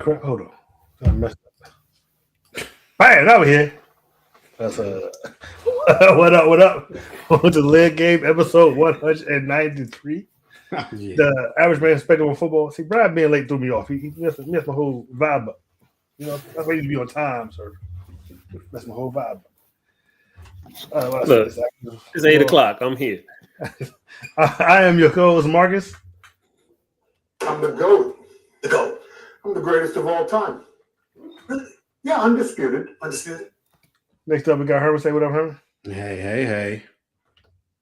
crap. Hold on. I messed up. Bang, over here. That's what up, what up? On to Leg Game episode 193. Yeah. The average man spectrum of football. See, Brian being late threw me off. He messed my whole vibe up. You know, that's why you need to be on time, sir. That's my whole vibe. Look, it's 8 o'clock. I'm here. I am your co-host, Marcus. I'm the GOAT. The GOAT. I'm the greatest of all time. Really? Yeah, undisputed. Undisputed. Next up, we got Herman. Say what up, Herman. Hey.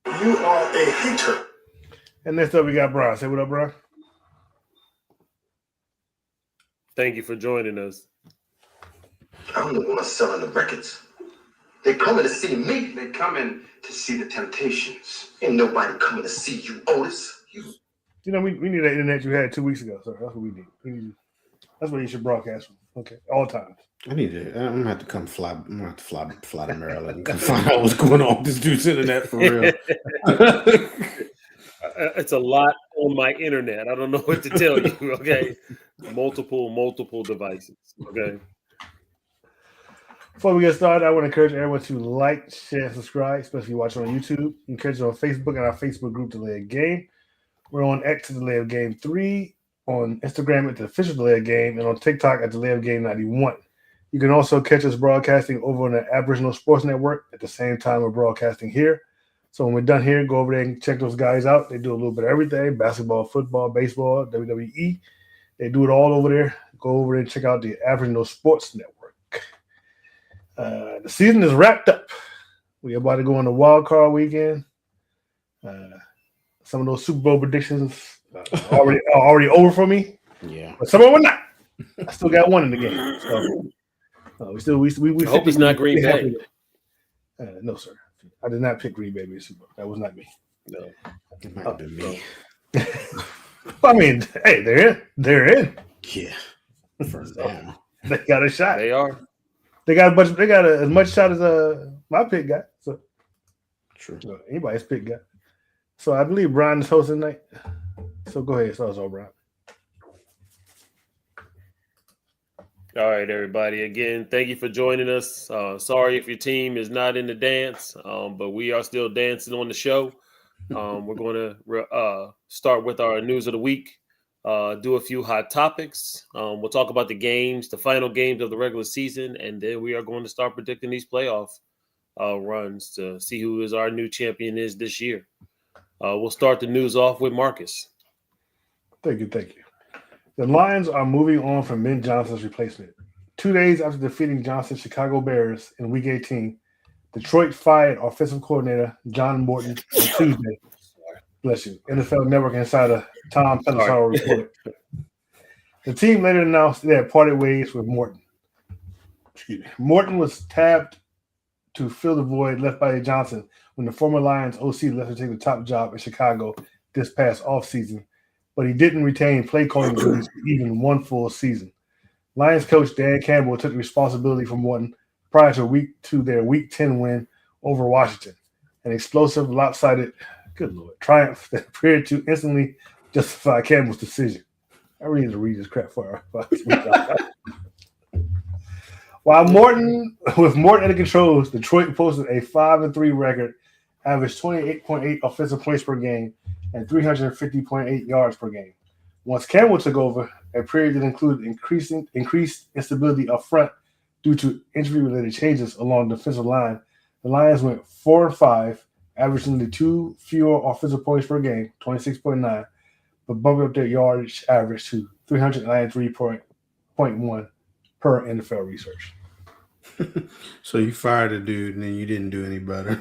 You are a hater. And next up, we got Brian. Say what up, Brian. Thank you for joining us. I'm the one selling the records. They coming to see me. They coming to see the Temptations. Ain't nobody coming to see you, Otis. You know, we need that internet you had 2 weeks ago, sir. That's what we need. That's what you should broadcast from. Okay, all times. I'm gonna have to come fly. I'm gonna have to fly to Maryland and come find out what's going on with this dude's internet for real. It's a lot on my internet. I don't know what to tell you. Okay, multiple devices. Okay. Before we get started, I want to encourage everyone to like, share, and subscribe, especially if you're watching on YouTube. Encourage you on Facebook and our Facebook group, The Leg Game. We're on X at The Leg Game 3, on Instagram at The Official The Leg Game, and on TikTok at The Leg Game 91. You can also catch us broadcasting over on the Aboriginal Sports Network at the same time we're broadcasting here. So when we're done here, go over there and check those guys out. They do a little bit of everything: basketball, football, baseball, WWE. They do it all over there. Go over there and check out the Aboriginal Sports Network. The season is wrapped up. We're about to go on the wild card weekend. Some of those Super Bowl predictions are already over for me. Yeah, but some of them are not. I still got one in the game. So we hope it's not Green Bay. No, sir. I did not pick Green Bay to be Super Bowl. That was not me. No, it might have been me. I mean, hey, they're in. Yeah, for now they got a shot. They are. They got as much shot as my pick got. So true. Anybody's pick got. So I believe Brian is hosting tonight. So go ahead, start us off, Brian. All right, everybody. Again, thank you for joining us. Sorry if your team is not in the dance, but we are still dancing on the show. We're going to start with our news of the week. Do a few hot topics. We'll talk about the games, the final games of the regular season, and then we are going to start predicting these playoff runs to see who is our new champion is this year. We'll start the news off with Marcus. Thank you. The Lions are moving on from Ben Johnson's replacement. 2 days after defeating Johnson's Chicago Bears in Week 18, Detroit fired offensive coordinator John Morton on Tuesday. Bless you. NFL Network insider Tom Pelissero reported. The team later announced they had parted ways with Morton. Morton was tapped to fill the void left by Johnson when the former Lions OC left to take the top job in Chicago this past offseason, but he didn't retain play calling duties for even one full season. Lions coach Dan Campbell took responsibility for Morton prior to their Week 10 win over Washington, an explosive, lopsided, good Lord, triumph that appeared to instantly justify Campbell's decision. I really need to read this crap for her. With Morton in the controls, Detroit posted a 5-3 record, averaged 28.8 offensive points per game, and 350.8 yards per game. Once Campbell took over, a period that included increased instability up front due to injury-related changes along the defensive line, the Lions went 4-5, averaging the 2 fewer offensive points per game, 26.9, but bumped up their yardage average to 393.1 per NFL research. So you fired a dude and then you didn't do any better.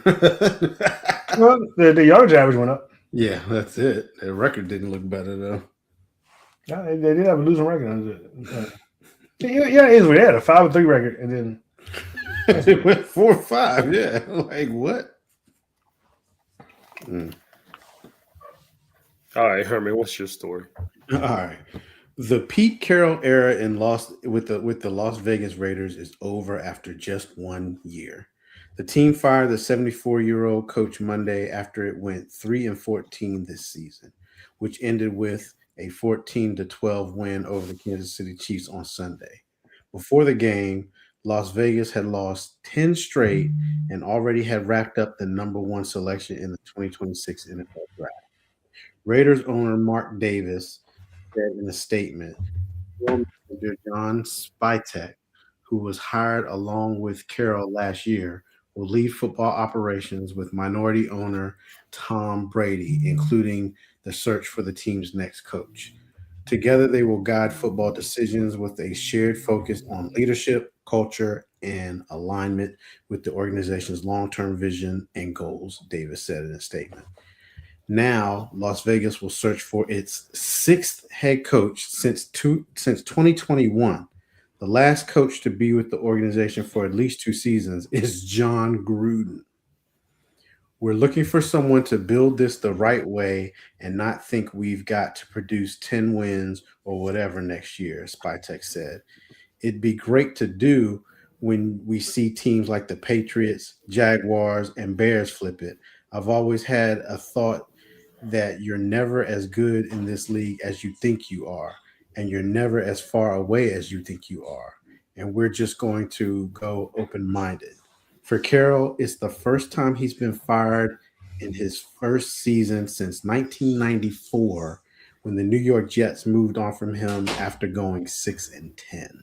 Well, the yardage average went up. Yeah, that's it. The record didn't look better though. Yeah, they did have a losing record. Yeah, it is weird. They had a 5-3 record, and then it went 4-5. Yeah, like what? All right, Herman, what's your story? All right. The Pete Carroll era with the Las Vegas Raiders is over after just 1 year. The team fired the 74-year-old coach Monday after it went 3-14 this season, which ended with a 14-12 win over the Kansas City Chiefs on Sunday. Before the game, Las Vegas had lost 10 straight and already had racked up the number one selection in the 2026 NFL Draft. Raiders owner Mark Davis said in a statement, manager John Spytek, who was hired along with Carroll last year, will lead football operations with minority owner Tom Brady, including the search for the team's next coach. Together, they will guide football decisions with a shared focus on leadership, culture, and alignment with the organization's long-term vision and goals, Davis said in a statement. Now, Las Vegas will search for its sixth head coach since 2021. The last coach to be with the organization for at least 2 seasons is John Gruden. We're looking for someone to build this the right way and not think we've got to produce 10 wins or whatever next year, Spytek said. It'd be great to do when we see teams like the Patriots, Jaguars, and Bears flip it. I've always had a thought that you're never as good in this league as you think you are, and you're never as far away as you think you are. And we're just going to go open-minded. For Carroll, it's the first time he's been fired in his first season since 1994, when the New York Jets moved on from him after going 6-10.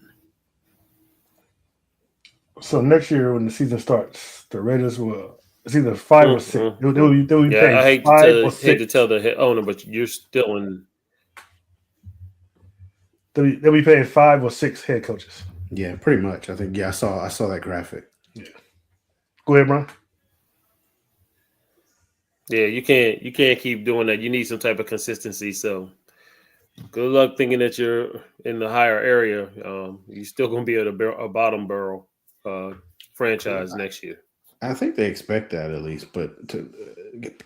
So next year when the season starts, the Raiders will it's either 5 or 6. They'll be paying I hate 5 or 6. hate to tell the head owner, but you're still in. They'll be paying 5 or 6 head coaches. Yeah, pretty much. I think. Yeah, I saw that graphic. Yeah. Go ahead, Brian. Yeah, you can't keep doing that. You need some type of consistency. So, good luck thinking that you're in the higher area. You're still going to be at a bottom barrel franchise next year. I think they expect that at least, but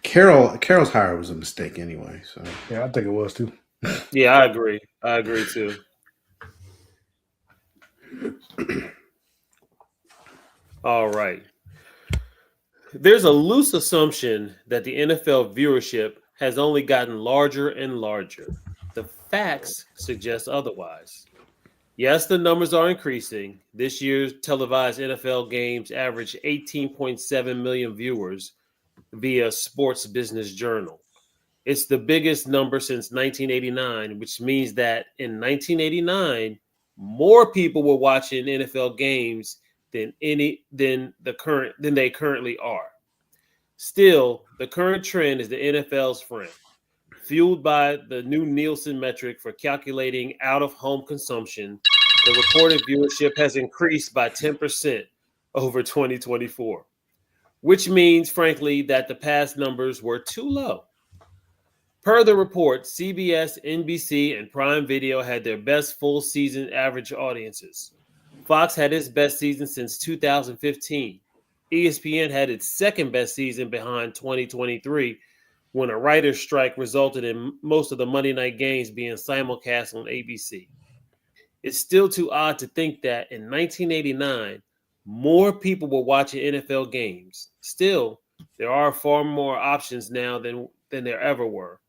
Carroll's hire was a mistake anyway. So yeah, I think it was too. Yeah, I agree. I agree too. All right. There's a loose assumption that the NFL viewership has only gotten larger and larger. The facts suggest otherwise. Yes, the numbers are increasing. This year's televised NFL games averaged 18.7 million viewers via Sports Business Journal. It's the biggest number since 1989, which means that in 1989, more people were watching NFL games than they currently are. Still, the current trend is the NFL's friend, fueled by the new Nielsen metric for calculating out-of-home consumption. The reported viewership has increased by 10% over 2024, which means, frankly, that the past numbers were too low. Per the report, CBS, NBC, and Prime Video had their best full season average audiences. Fox had its best season since 2015. ESPN had its second best season behind 2023, when a writer's strike resulted in most of the Monday night games being simulcast on ABC. It's still too odd to think that in 1989, more people were watching NFL games. Still, there are far more options now than there ever were.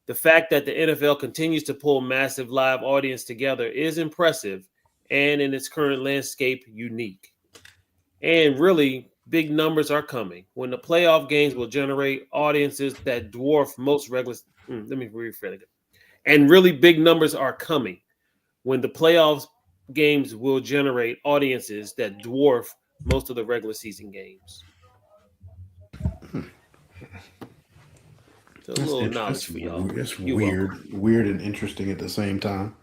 The fact that the NFL continues to pull massive live audience together is impressive and in its current landscape, unique. And really, big numbers are coming. When the playoff games will generate audiences that dwarf most regular. Let me rephrase it. And really, big numbers are coming. When the playoffs games will generate audiences that dwarf most of the regular season games. So a little knowledge for y'all. It's weird and interesting at the same time.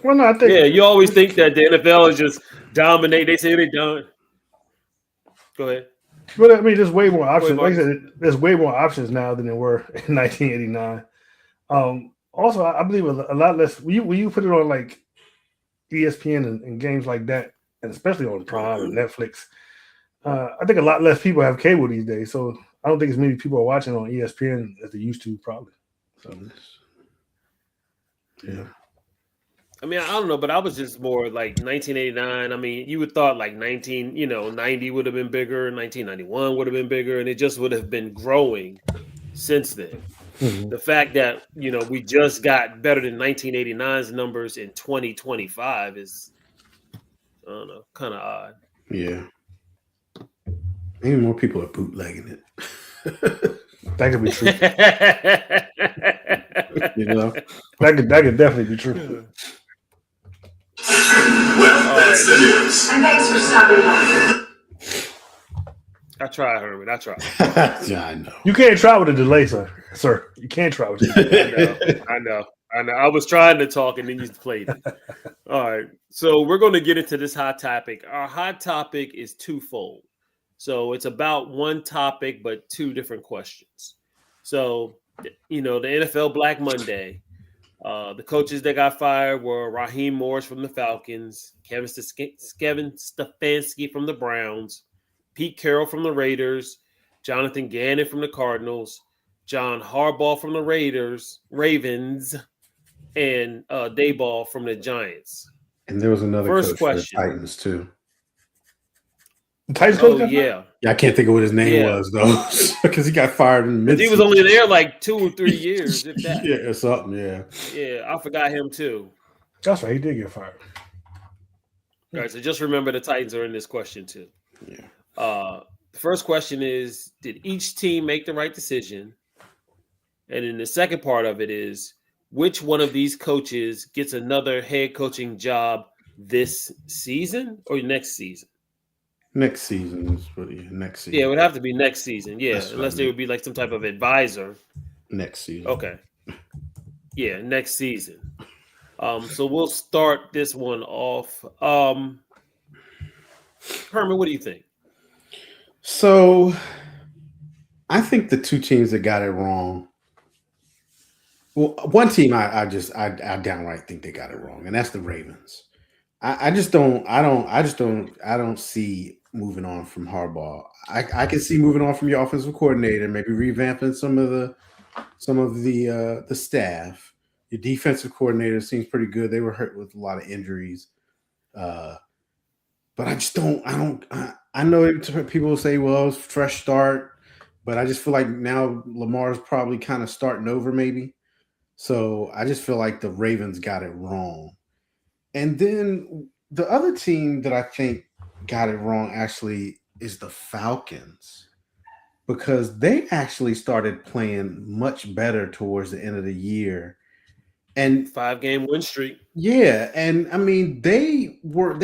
Well, no, I think you always think that the NFL is just dominate. They say they don't. Go ahead. But I mean, there's way more options. Like I said, there's way more options now than there were in 1989. Also, I believe a lot less. When you put it on like ESPN and games like that, and especially on Prime and Netflix, I think a lot less people have cable these days. So I don't think as many people are watching on ESPN as they used to, probably. So, yeah. I mean, I don't know, but I was just more like 1989. I mean, you would thought like 90 would have been bigger, 1991 would have been bigger, and it just would have been growing since then. Mhm. the fact that we just got better than 1989's numbers in 2025 is, I don't know, kind of odd. Yeah. Maybe more people are bootlegging it. That could be true. You know? That could definitely be true. And thanks for stopping by. I tried, Herman. I tried. Yeah, I know. You can't try with a delay, sir. Sir, you can't try with a delay. I know. I was trying to talk and then you played it. All right. So we're going to get into this hot topic. Our hot topic is twofold. So it's about one topic, but two different questions. So, the NFL Black Monday, the coaches that got fired were Raheem Morris from the Falcons, Kevin Stefanski from the Browns, Pete Carroll from the Raiders, Jonathan Gannon from the Cardinals, John Harbaugh from the Ravens, and Daboll from the Giants. And there was another First coach question. for the Titans too. The Titans Oh, coach? yeah. Yeah, I can't think of what his name Yeah. was though, because he got fired in mid. He was only there like 2 or 3 years, if that. Yeah, or something. Yeah. Yeah, I forgot him too. That's right. He did get fired. All right, so just remember the Titans are in this question too. Yeah. The first question is, did each team make the right decision? And then the second part of it is, which one of these coaches gets another head coaching job this season or next season? Next season is really next season. Yeah, it would have to be next season. Yeah, That's what unless I they mean. would be like some type of advisor. Next season. Okay. Yeah, next season. So we'll start this one off. Herman, what do you think? So I think the two teams that got it wrong. Well, one team I downright think they got it wrong, and that's the Ravens. I don't see moving on from Harbaugh. I can see moving on from your offensive coordinator, maybe revamping some of the staff. Your defensive coordinator seems pretty good. They were hurt with a lot of injuries. But I just don't. I know people will say, well, it's a fresh start, but I just feel like now Lamar's probably kind of starting over, maybe. So I just feel like the Ravens got it wrong. And then the other team that I think got it wrong actually is the Falcons, because they actually started playing much better towards the end of the year. And 5-game win streak. yeah, and I mean they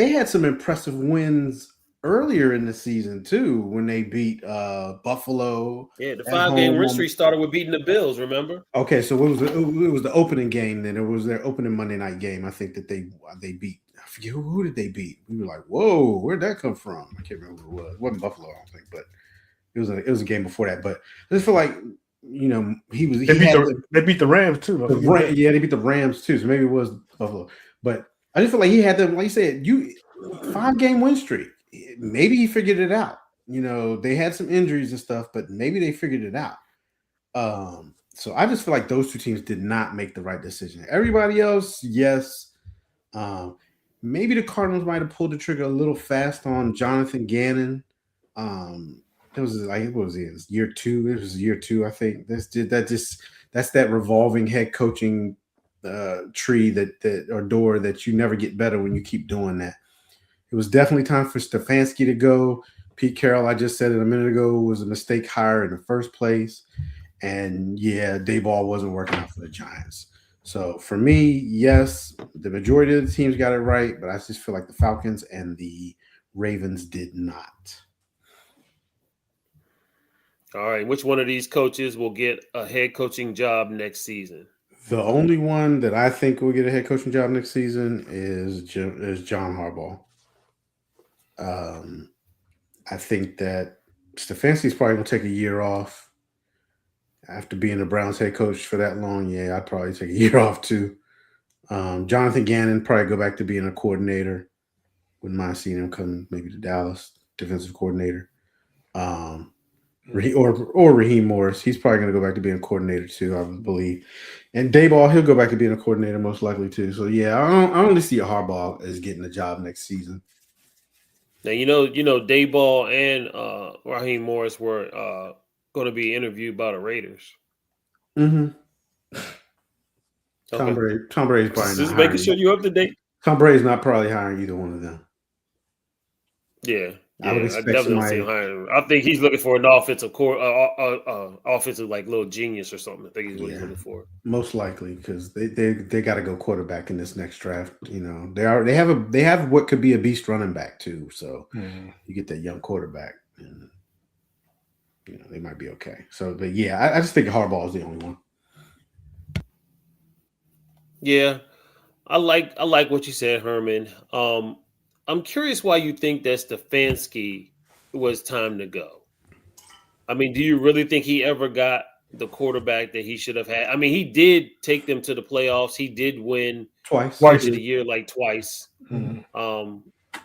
had some impressive wins earlier in the season too when they beat Buffalo. Yeah, the at 5-game win home. streak started with beating the Bills, remember? Okay, so it was the opening game. Then it was their opening Monday night game. I think that they beat. I forget who did they beat. We were like, whoa, where'd that come from? I can't remember who it was. It wasn't Buffalo, I don't think, but it was a game before that. But I just feel like he They beat the Rams too. they beat the Rams too. So maybe it was Buffalo. But I just feel like he had them, like you said, 5-game win streak. Maybe he figured it out. They had some injuries and stuff, but maybe they figured it out. So I just feel like those two teams did not make the right decision. Everybody else, yes. Maybe the Cardinals might have pulled the trigger a little fast on Jonathan Gannon. It was like, what was it? It was year 2. It was year 2, I think. That's that revolving head coaching tree or door that you never get better when you keep doing that. It was definitely time for Stefanski to go. Pete Carroll, I just said it a minute ago, was a mistake hire in the first place. And yeah, Daboll wasn't working out for the Giants. So for me, yes, the majority of the teams got it right, but I just feel like the Falcons and the Ravens did not. All right, which one of these coaches will get a head coaching job next season? The only one that I think will get a head coaching job next season is John Harbaugh. I think that Stefanski's probably going to take a year off. After being the Browns head coach for that long, yeah, I'd probably take a year off too. Jonathan Gannon probably go back to being a coordinator. Wouldn't mind seeing him come maybe to Dallas, defensive coordinator. Or Raheem Morris. He's probably going to go back to being a coordinator too, I would believe. And Daboll, he'll go back to being a coordinator most likely too. So yeah, I only see Harbaugh as getting a job next season. Now Daboll and Raheem Morris were going to be interviewed by the Raiders. Mm-hmm. Okay. Tom Brady's probably Just not making hiring. sure you're up to date. Tom Brady's not probably hiring either one of them. Yeah, I would I expect definitely don't see him somebody. hiring. I think he's looking for an offensive core, offensive like little genius or something. I think he's what he's Yeah, looking for. most likely because they got to go quarterback in this next draft. You know, they have what could be a beast running back too. So you get that young quarterback, and you know they might be okay. So, but yeah, I just think Harbaugh is the only one. Yeah, I like what you said, Herman. I'm curious why you think that Stefanski was time to go. I mean, do you really think he ever got the quarterback that he should have had? I mean, he did take them to the playoffs. He did win Twice. Coach of the Year like twice. Mm-hmm.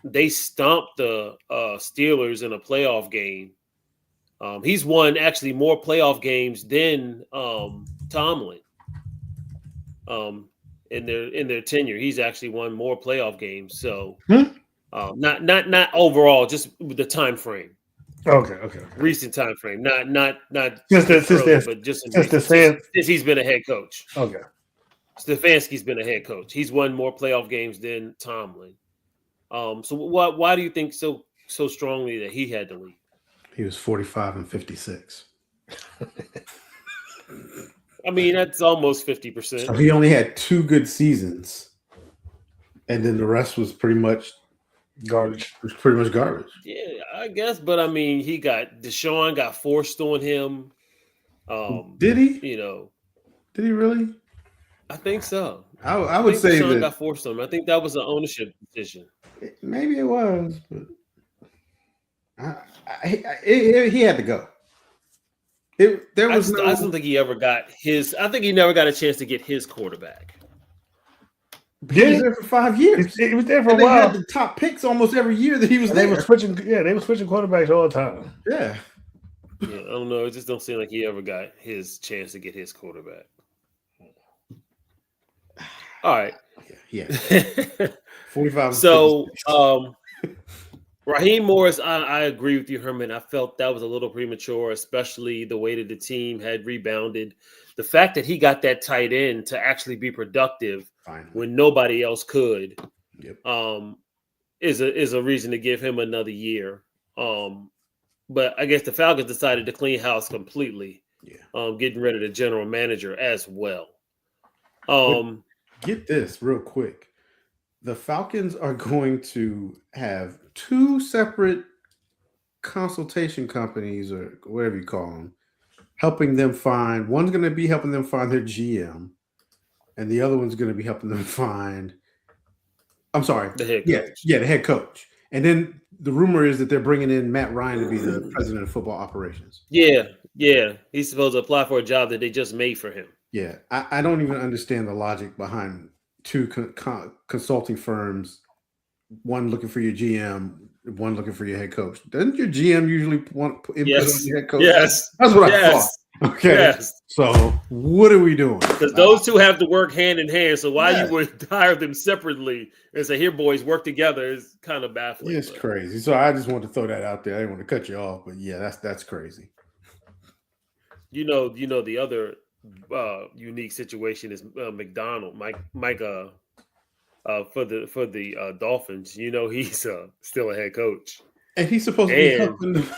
They stomped the Steelers in a playoff game. He's won actually more playoff games than Tomlin. In their tenure, he's actually won more playoff games. So, not overall, just the time frame. Okay. Recent time frame, not Since early, but just since he's been a head coach. Okay. Stefanski's been a head coach. He's won more playoff games than Tomlin. So why do you think so strongly that he had to leave? He was 45 and 56. I mean, that's almost 50%. So he only had 2 good seasons, and then the rest was pretty much garbage. It was pretty much garbage. Yeah, I guess, but I mean, Deshaun got forced on him. Did he? You know, did he really? I think so. I would say Deshaun that got forced on him. I think that was an ownership decision. Maybe it was, but he had to go. I just don't think he ever got his. I think he never got a chance to get his quarterback. He was there for 5 years. He was there for and a while. They had the top picks almost every year that he was there. They were switching. Yeah, they were switching quarterbacks all the time. Yeah. Yeah, I don't know. It just don't seem like he ever got his chance to get his quarterback. All right. Yeah. 45. So, Raheem Morris, I agree with you, Herman. I felt that was a little premature, especially the way that the team had rebounded. The fact that he got that tight end to actually be productive when nobody else could, is a reason to give him another year. But I guess the Falcons decided to clean house completely, getting rid of the general manager as well. Get this real quick. The Falcons are going to have 2 separate consultation companies or whatever you call them, helping them find. One's going to be helping them find their GM, and the other one's going to be helping them find. I'm sorry, the head coach. Yeah, the head coach. And then the rumor is that they're bringing in Matt Ryan to be the president of football operations. Yeah. He's supposed to apply for a job that they just made for him. Yeah, I don't even understand the logic behind 2 consulting firms, one looking for your GM, one looking for your head coach. Doesn't your GM usually want input on your head coach? Yes. That's what I thought. Okay. Yes. So what are we doing? Because those two have to work hand in hand. So why you would hire them separately and say, here, boys, work together is kind of baffling. It's crazy. So I just want to throw that out there. I didn't want to cut you off, but yeah, that's crazy. You know, the other unique situation is McDonald, Mike for the Dolphins. You know, he's still a head coach, and he's supposed to be helping them.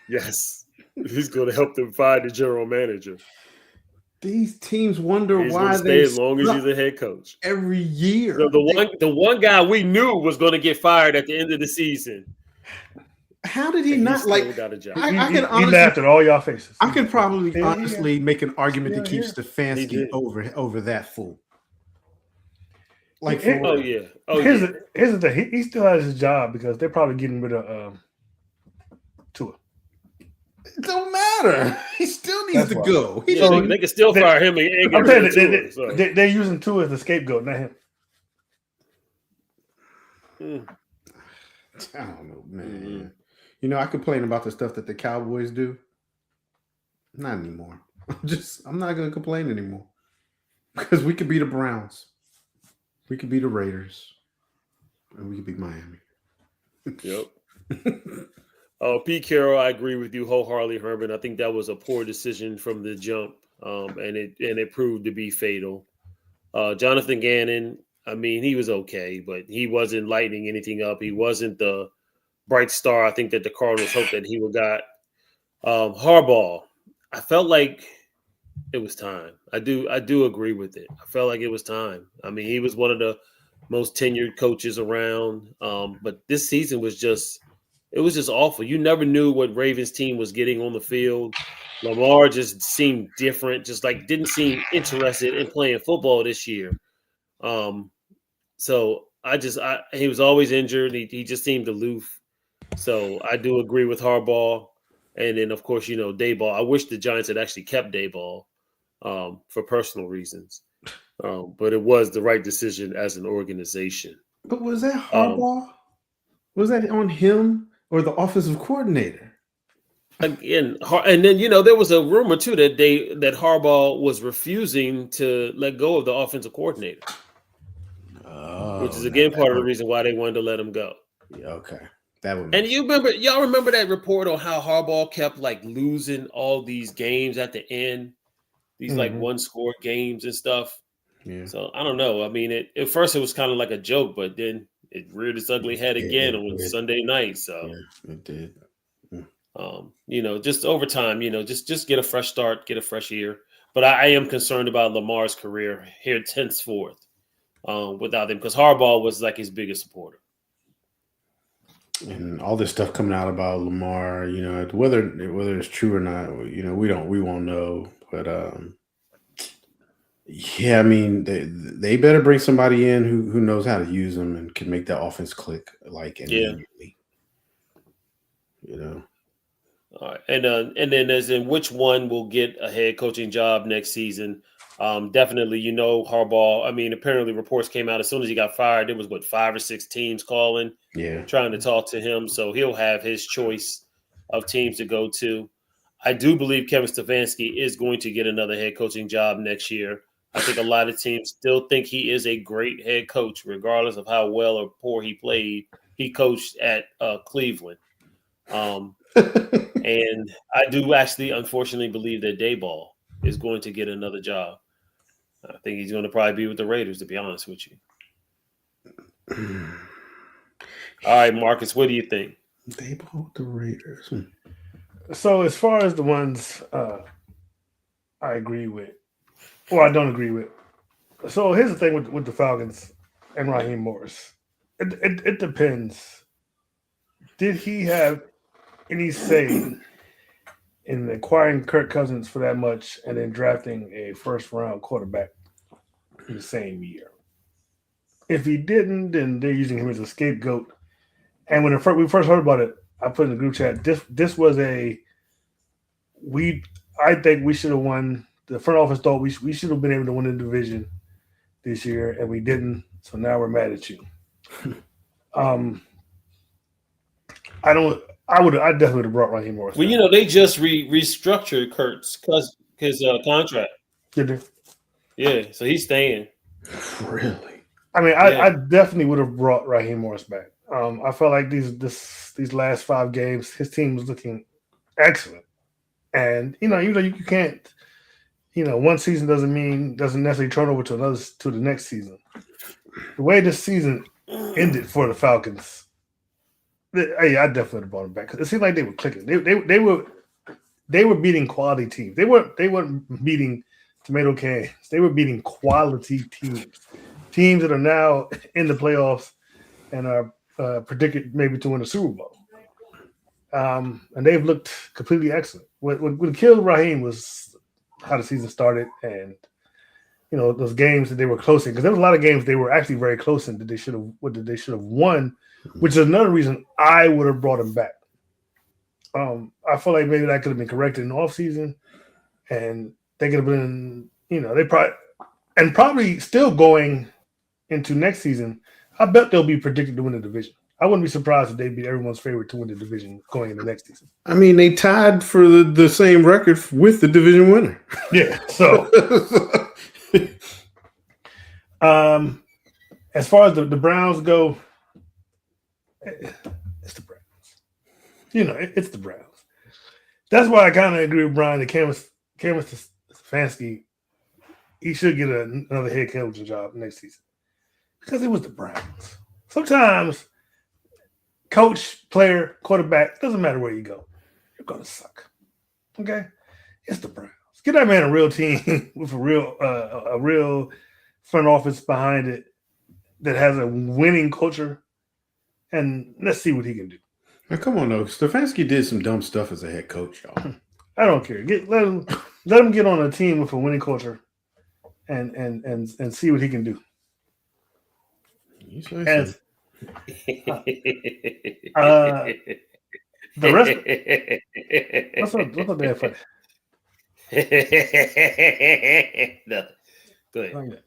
Yes, he's going to help them find the general manager. These teams wonder he's why they stay as long as he's a head coach every year. So the one guy we knew was going to get fired at the end of the season. How did he not got a job? He laughed at all y'all faces. I could probably honestly make an argument to keep Stefanski over that fool. Like, here's the thing. He still has his job because they're probably getting rid of Tua. It don't matter. He still needs to go. They can still fire him. I'm saying they're using Tua as the scapegoat, not him. I don't know, man. Mm-hmm. You know, I complain about the stuff that the Cowboys do. Not anymore. I'm not going to complain anymore. Because we could beat the Browns. We could beat the Raiders. And we could beat Miami. Yep. Pete Carroll, I agree with you wholeheartedly, Herman. I think that was a poor decision from the jump. and it proved to be fatal. Jonathan Gannon, I mean, he was okay, but he wasn't lighting anything up. He wasn't the bright star I think that the Cardinals hoped that he would got. Harbaugh, I felt like it was time. I do agree with it. I felt like it was time. I mean, he was one of the most tenured coaches around. But this season was just awful. You never knew what Ravens team was getting on the field. Lamar just seemed different, just like didn't seem interested in playing football this year. So he was always injured. He just seemed aloof. So I do agree with Harbaugh. And then, of course, Daboll. I wish the Giants had actually kept Daboll for personal reasons. But it was the right decision as an organization. But was that Harbaugh? Was that on him or the offensive coordinator? Again, and then, there was a rumor, too, that Harbaugh was refusing to let go of the offensive coordinator, which is, again, part of the reason why they wanted to let him go. Yeah, okay. That would. And y'all remember that report on how Harbaugh kept like losing all these games at the end, these like one-score games and stuff. Yeah. So I don't know. I mean, at first it was kind of like a joke, but then it reared its ugly head again on Sunday night. So yeah, it did. Just over time, just get a fresh start, get a fresh year. But I am concerned about Lamar's career here henceforth without him, because Harbaugh was like his biggest supporter. And all this stuff coming out about Lamar, whether it's true or not, we won't know. But I mean, they better bring somebody in who knows how to use them and can make that offense click like immediately. All right, and then as in which one will get a head coaching job next season? Definitely, Harbaugh. I mean, apparently reports came out as soon as he got fired. There was 5 or 6 teams calling, trying to talk to him. So he'll have his choice of teams to go to. I do believe Kevin Stefanski is going to get another head coaching job next year. I think a lot of teams still think he is a great head coach, regardless of how well or poor he played. He coached at Cleveland. And I do actually, unfortunately, believe that Daboll is going to get another job. I think he's going to probably be with the Raiders, to be honest with you. All right, Marcus, what do you think? Daboll with the Raiders. So as far as the ones I agree with, or I don't agree with. So here's the thing with the Falcons and Raheem Morris. It depends. Did he have any say in acquiring Kirk Cousins for that much and then drafting a first-round quarterback in the same year? If he didn't, then they're using him as a scapegoat. And when we first heard about it, I put in the group chat, this was I think we should have won. The front office thought we should have been able to win the division this year, and we didn't. So now we're mad at you. I definitely would have brought Raheem Morris. Well, they just restructured Kurt's his contract. Did they? Yeah, so he's staying. Really? I mean, I definitely would have brought Raheem Morris back. I felt like these last 5 games, his team was looking excellent, and even though you can't, one season doesn't necessarily turn over to the next season. The way this season ended for the Falcons. I definitely would have brought him back because it seemed like they were clicking. They were beating quality teams. They weren't beating tomato cans. They were beating quality teams that are now in the playoffs and are predicted maybe to win the Super Bowl. And they've looked completely excellent. What killed Raheem was how the season started, and those games that they were close in, because there was a lot of games they were actually very close in that they should have won. Which is another reason I would have brought him back. I feel like maybe that could have been corrected in the offseason, and they could have been, they probably still going into next season. I bet they'll be predicted to win the division. I wouldn't be surprised if they'd be everyone's favorite to win the division going into next season. I mean, they tied for the same record with the division winner. Yeah. So, as far as the Browns go, it's the Browns. It's the Browns. That's why I kind of agree with Brian that Kevin Stefanski, he should get another head coaching job next season because it was the Browns. Sometimes coach, player, quarterback, doesn't matter where you go, you're gonna suck. Okay, it's the Browns. Get that man a real team with a real front office behind it that has a winning culture, and let's see what he can do. Now, come on, though. Stefanski did some dumb stuff as a head coach, y'all. I don't care. Let him get on a team with a winning culture, and see what he can do. You say As so. the rest, what's up there for? No. Go ahead.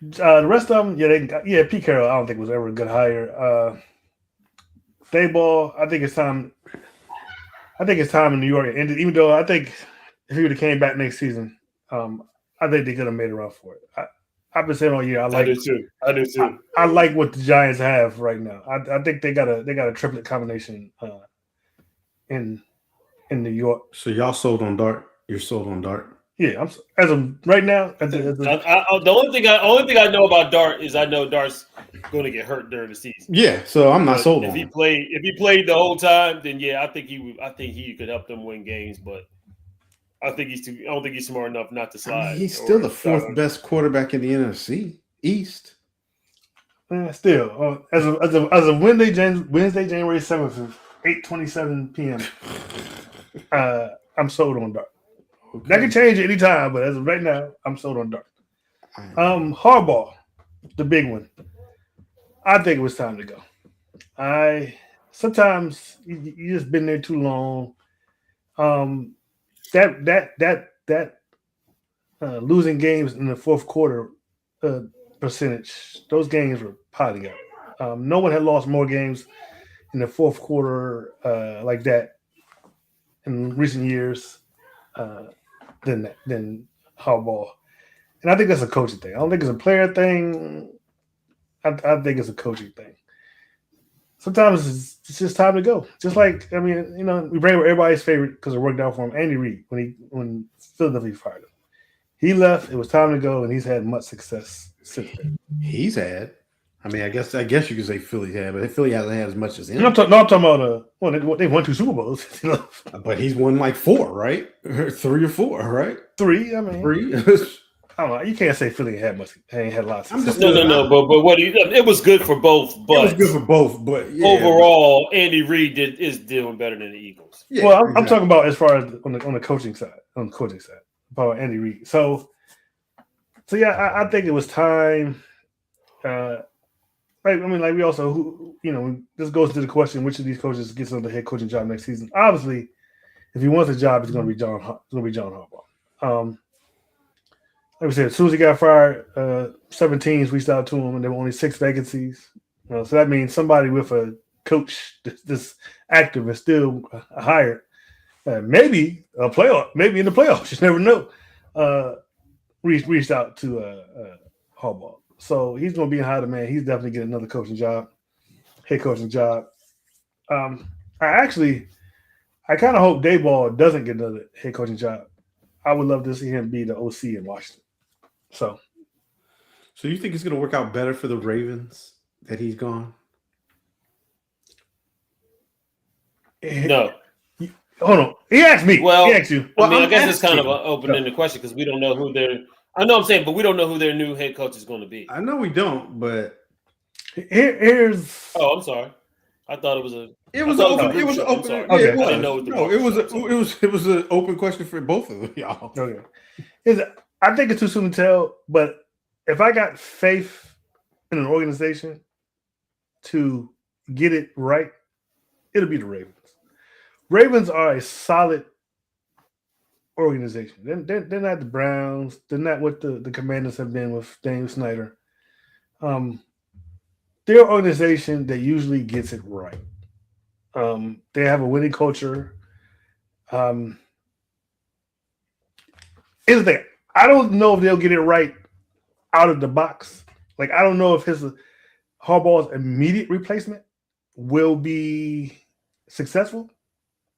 The rest of them, Pete Carroll, I don't think was ever a good hire. Dayball, I think it's time in New York. And even though I think if he would have came back next season, I think they could have made a run for it. I've been saying all year. I do too. I like what the Giants have right now. I think they got a triplet combination in New York. So y'all sold on Dart? You're sold on Dart? Yeah, as of right now. The only thing I know about Dart is I know Dart's going to get hurt during the season. Yeah, so I'm not sold on If he him. played the whole time, then yeah, I think he could help them win games. But I don't think he's smart enough not to slide. He's still the fourth best quarterback in the NFC East. Still, as of Wednesday, January 7th, 8:27 p.m. I'm sold on Dart. Okay. That can change any time, but as of right now, I'm sold on Dart. Harbaugh, the big one. I think it was time to go. Sometimes you just been there too long. That losing games in the fourth quarter percentage, those games were piling up. No one had lost more games in the fourth quarter like that in recent years than Harbaugh. And I think that's a coaching thing. I don't think it's a player thing. I think it's a coaching thing. Sometimes it's just time to go. Just like, we bring up everybody's favorite because it worked out for him, Andy Reid, when Philadelphia fired him. He left, it was time to go, and he's had much success since then. He's had. I guess you could say Philly had, but Philly hasn't had as much as him. I'm talking about they won 2 Super Bowls. But he's won like 4, right? 3 or 4, right? 3. 3. I don't know. You can't say Philly ain't had lots of success. No. But what it was good for both. But it was good for both. But yeah, overall, Andy Reid is doing better than the Eagles. Yeah, well, I'm talking about as far as on the coaching side. On the coaching side, about Andy Reid. So yeah, I think it was time. Like we also, this goes to the question: which of these coaches gets another head coaching job next season? Obviously, if he wants a job, it's going to be John Harbaugh. Like we said, as soon as he got fired, 7 teams reached out to him, and there were only 6 vacancies. So that means somebody with a coach, this active, is still hired. Maybe a playoff, maybe in the playoffs. You never know. Reached out to Harbaugh. So he's going to be in high demand. He's definitely getting another coaching job, head coaching job. I kind of hope Dayball doesn't get another head coaching job. I would love to see him be the OC in Washington. So you think it's going to work out better for the Ravens that he's gone? No. Hold on. He asked me. Well, he asked you. I guess it's kind of an open-ended question because we don't know who their – I know what I'm saying, but we don't know who their new head coach is going to be. I know we don't, but here's – Oh, I'm sorry. I thought it was a – It was open. It was open. Okay. Yeah, it was. I didn't know what the No, it was an open question for both of y'all. Okay. I think it's too soon to tell, but if I got faith in an organization to get it right, it'll be the Ravens. Ravens are a solid organization. They're not the Browns. They're not what the Commanders have been with Daniel Snyder. They're an organization that usually gets it right. They have a winning culture. Here's the thing. I don't know if they'll get it right out of the box. Like, I don't know if Harbaugh's immediate replacement will be successful.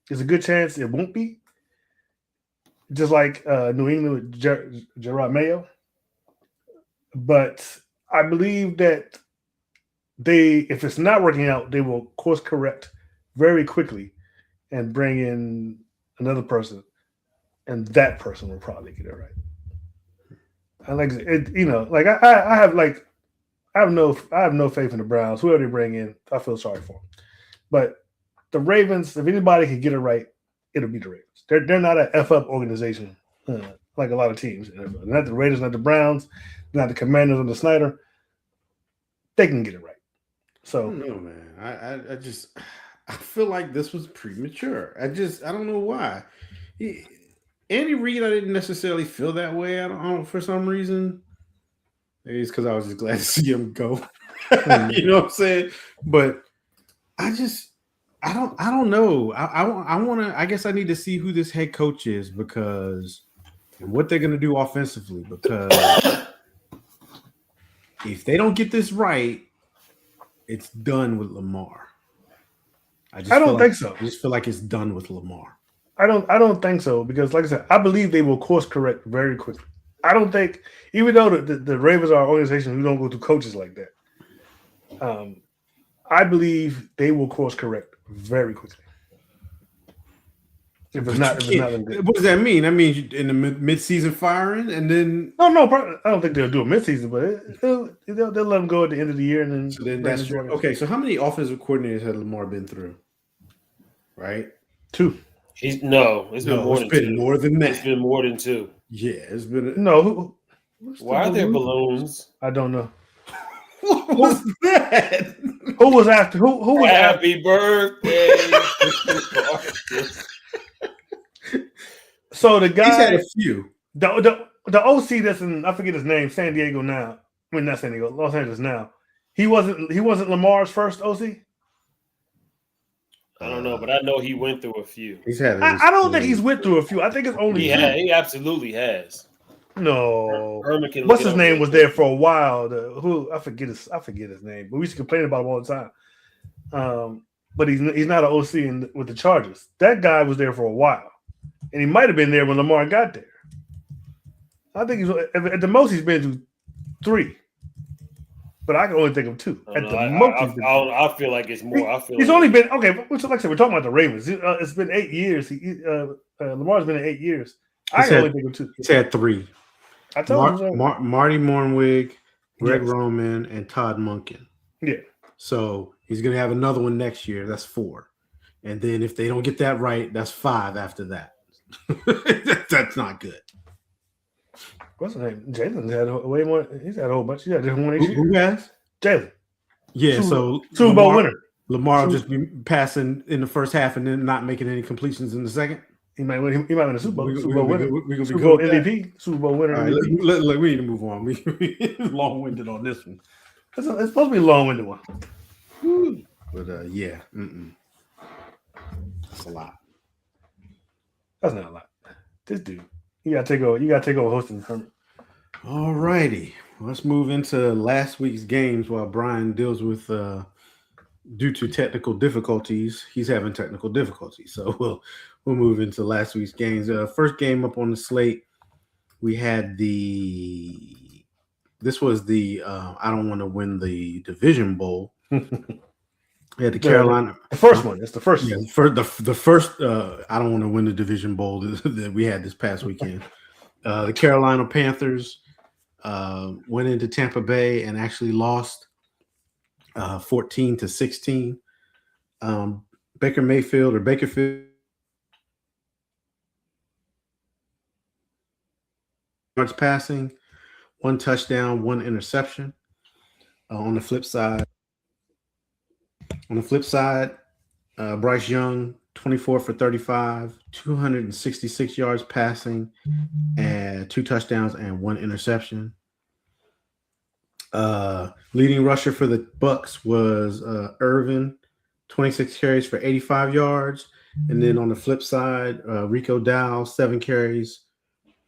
There's a good chance it won't be. just like New England with Gerard Mayo. But I believe that if it's not working out, they will course correct very quickly and bring in another person, and that person will probably get it right. I like it, like I have no faith in the Browns. Whoever they bring in, I feel sorry for them. But the Ravens, if anybody can get it right, it'll be the Ravens. They're not an F up organization like a lot of teams. They're not the Raiders, not the Browns, not the Commanders or the Snyder. They can get it right. So I don't know, man. I feel like this was premature. I don't know why. Andy Reid, I didn't necessarily feel that way. I don't for some reason. Maybe it's because I was just glad to see him go. You know what I'm saying? But I don't know. I want to. I guess I need to see who this head coach is and what they're going to do offensively. Because if they don't get this right, it's done with Lamar. I don't think so. I just feel like it's done with Lamar. I don't think so because, like I said, I believe they will course correct very quickly. I don't think, even though the Ravens are an organization who don't go through coaches like that, I believe they will course correct very quickly. If it's not good. What does that mean? That means in the mid-season firing, and then no, I don't think they'll do a mid-season, but they'll let them go at the end of the year, and then. So then that's okay. So how many offensive coordinators has Lamar been through? Right, 2. It's been more than that. It's been more than 2. Yeah, it's been no. Why are there balloons? I don't know. What was that? Who was after? Who was Happy birthday! So the guy he's had a few. The OC that's in, I forget his name, San Diego now. I mean, not San Diego, Los Angeles now. He wasn't Lamar's first OC. I don't know, but I know he went through a few. He's had. I don't think he's went through a few. I think it's only he absolutely has. No, Herman can. What's his name was there for a while. I forget his name, but we used to complain about him all the time. But he's not an OC with the Chargers. That guy was there for a while, and he might have been there when Lamar got there. I think at the most he's been to 3. But I can only think of 2. I feel like it's more. He's only been okay. Like I said, we're talking about the Ravens. It's been 8 years. Lamar's been in 8 years. I can only think of 2. He's had 3. I told you. Marty Mornwig, Greg Roman, and Todd Monken. Yeah. So he's going to have another one next year. That's 4. And then if they don't get that right, that's 5 after that. That's not good. What's his name? Jalen's had way more. He's had a whole bunch. Yeah, different one each year. Who has? Jalen. Yeah, so Super Bowl winner. Lamar will just be passing in the first half and then not making any completions in the second. He might win. He might win a Super Bowl. Super Bowl winner. Super Bowl MVP. Super Bowl winner. All right, look, we need to move on. We long-winded on this one. It's supposed to be a long-winded one. But yeah, that's a lot. That's not a lot. This dude, you gotta take over hosting. All righty, let's move into last week's games while Brian deals with due to technical difficulties. He's having technical difficulties, so we'll move into last week's games. First game up on the slate, we had this was the I don't want to win the Division Bowl. We had the Carolina. The first one. It's the first. Yeah, the first. I don't want to win the Division Bowl that we had this past weekend. The Carolina Panthers went into Tampa Bay and actually lost 14-16. Bakerfield yards passing, 1 touchdown, 1 interception. On the flip side, Bryce Young, 24 for 35, 266 yards passing, and 2 touchdowns and 1 interception. Leading rusher for the Bucks was Irvin, 26 carries for 85 yards. And then on the flip side, Rico Dow, 7 carries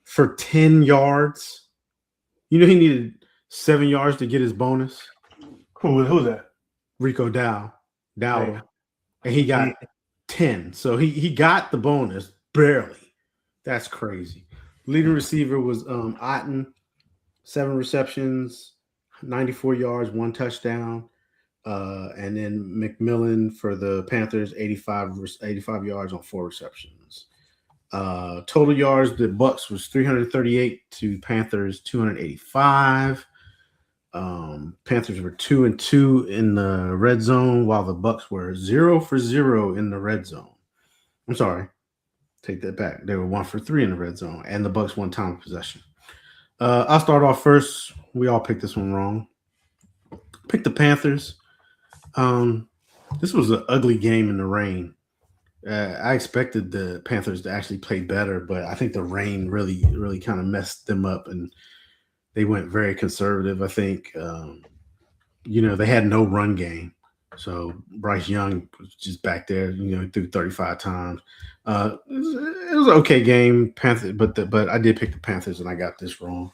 for 10 yards. You know he needed 7 yards to get his bonus. Who's that? Rico Dow. Yeah. And he got 10. So he got the bonus barely. That's crazy. Leading receiver was Otten, 7 receptions, 94 yards, 1 touchdown. And then McMillan for the Panthers, 85 yards on 4 receptions. Total yards, the Bucks was 338 to Panthers 285. Panthers were 2-2 in the red zone, while the Bucks were 0 for 0 in the red zone. I'm sorry, take that back. They were 1 for 3 in the red zone, and the Bucks won time of possession. I'll start off first. We all picked this one wrong. Picked the Panthers. This was an ugly game in the rain. I expected the Panthers to actually play better, but I think the rain really, really kind of messed them up, and they went very conservative. I think, they had no run game. So Bryce Young was just back there, threw 35 times. It was an okay game, Panthers, but I did pick the Panthers, and I got this wrong.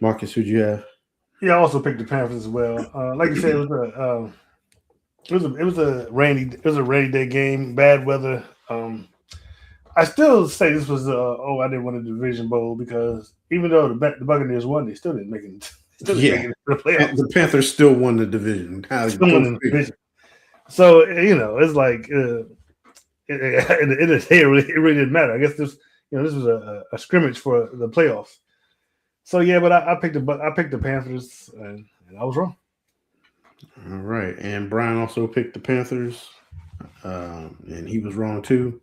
Marcus, who'd you have? Yeah, I also picked the Panthers as well. Like you said, it was a rainy day game, bad weather. I still say this was I didn't win a division bowl because even though the Buccaneers won, they still didn't make it. Still didn't make it to the playoffs. The Panthers still won the division. Still won the division. So it's like it really didn't matter. I guess this was a scrimmage for the playoffs. So yeah, but I picked the Panthers and I was wrong. All right, and Brian also picked the Panthers, and he was wrong too.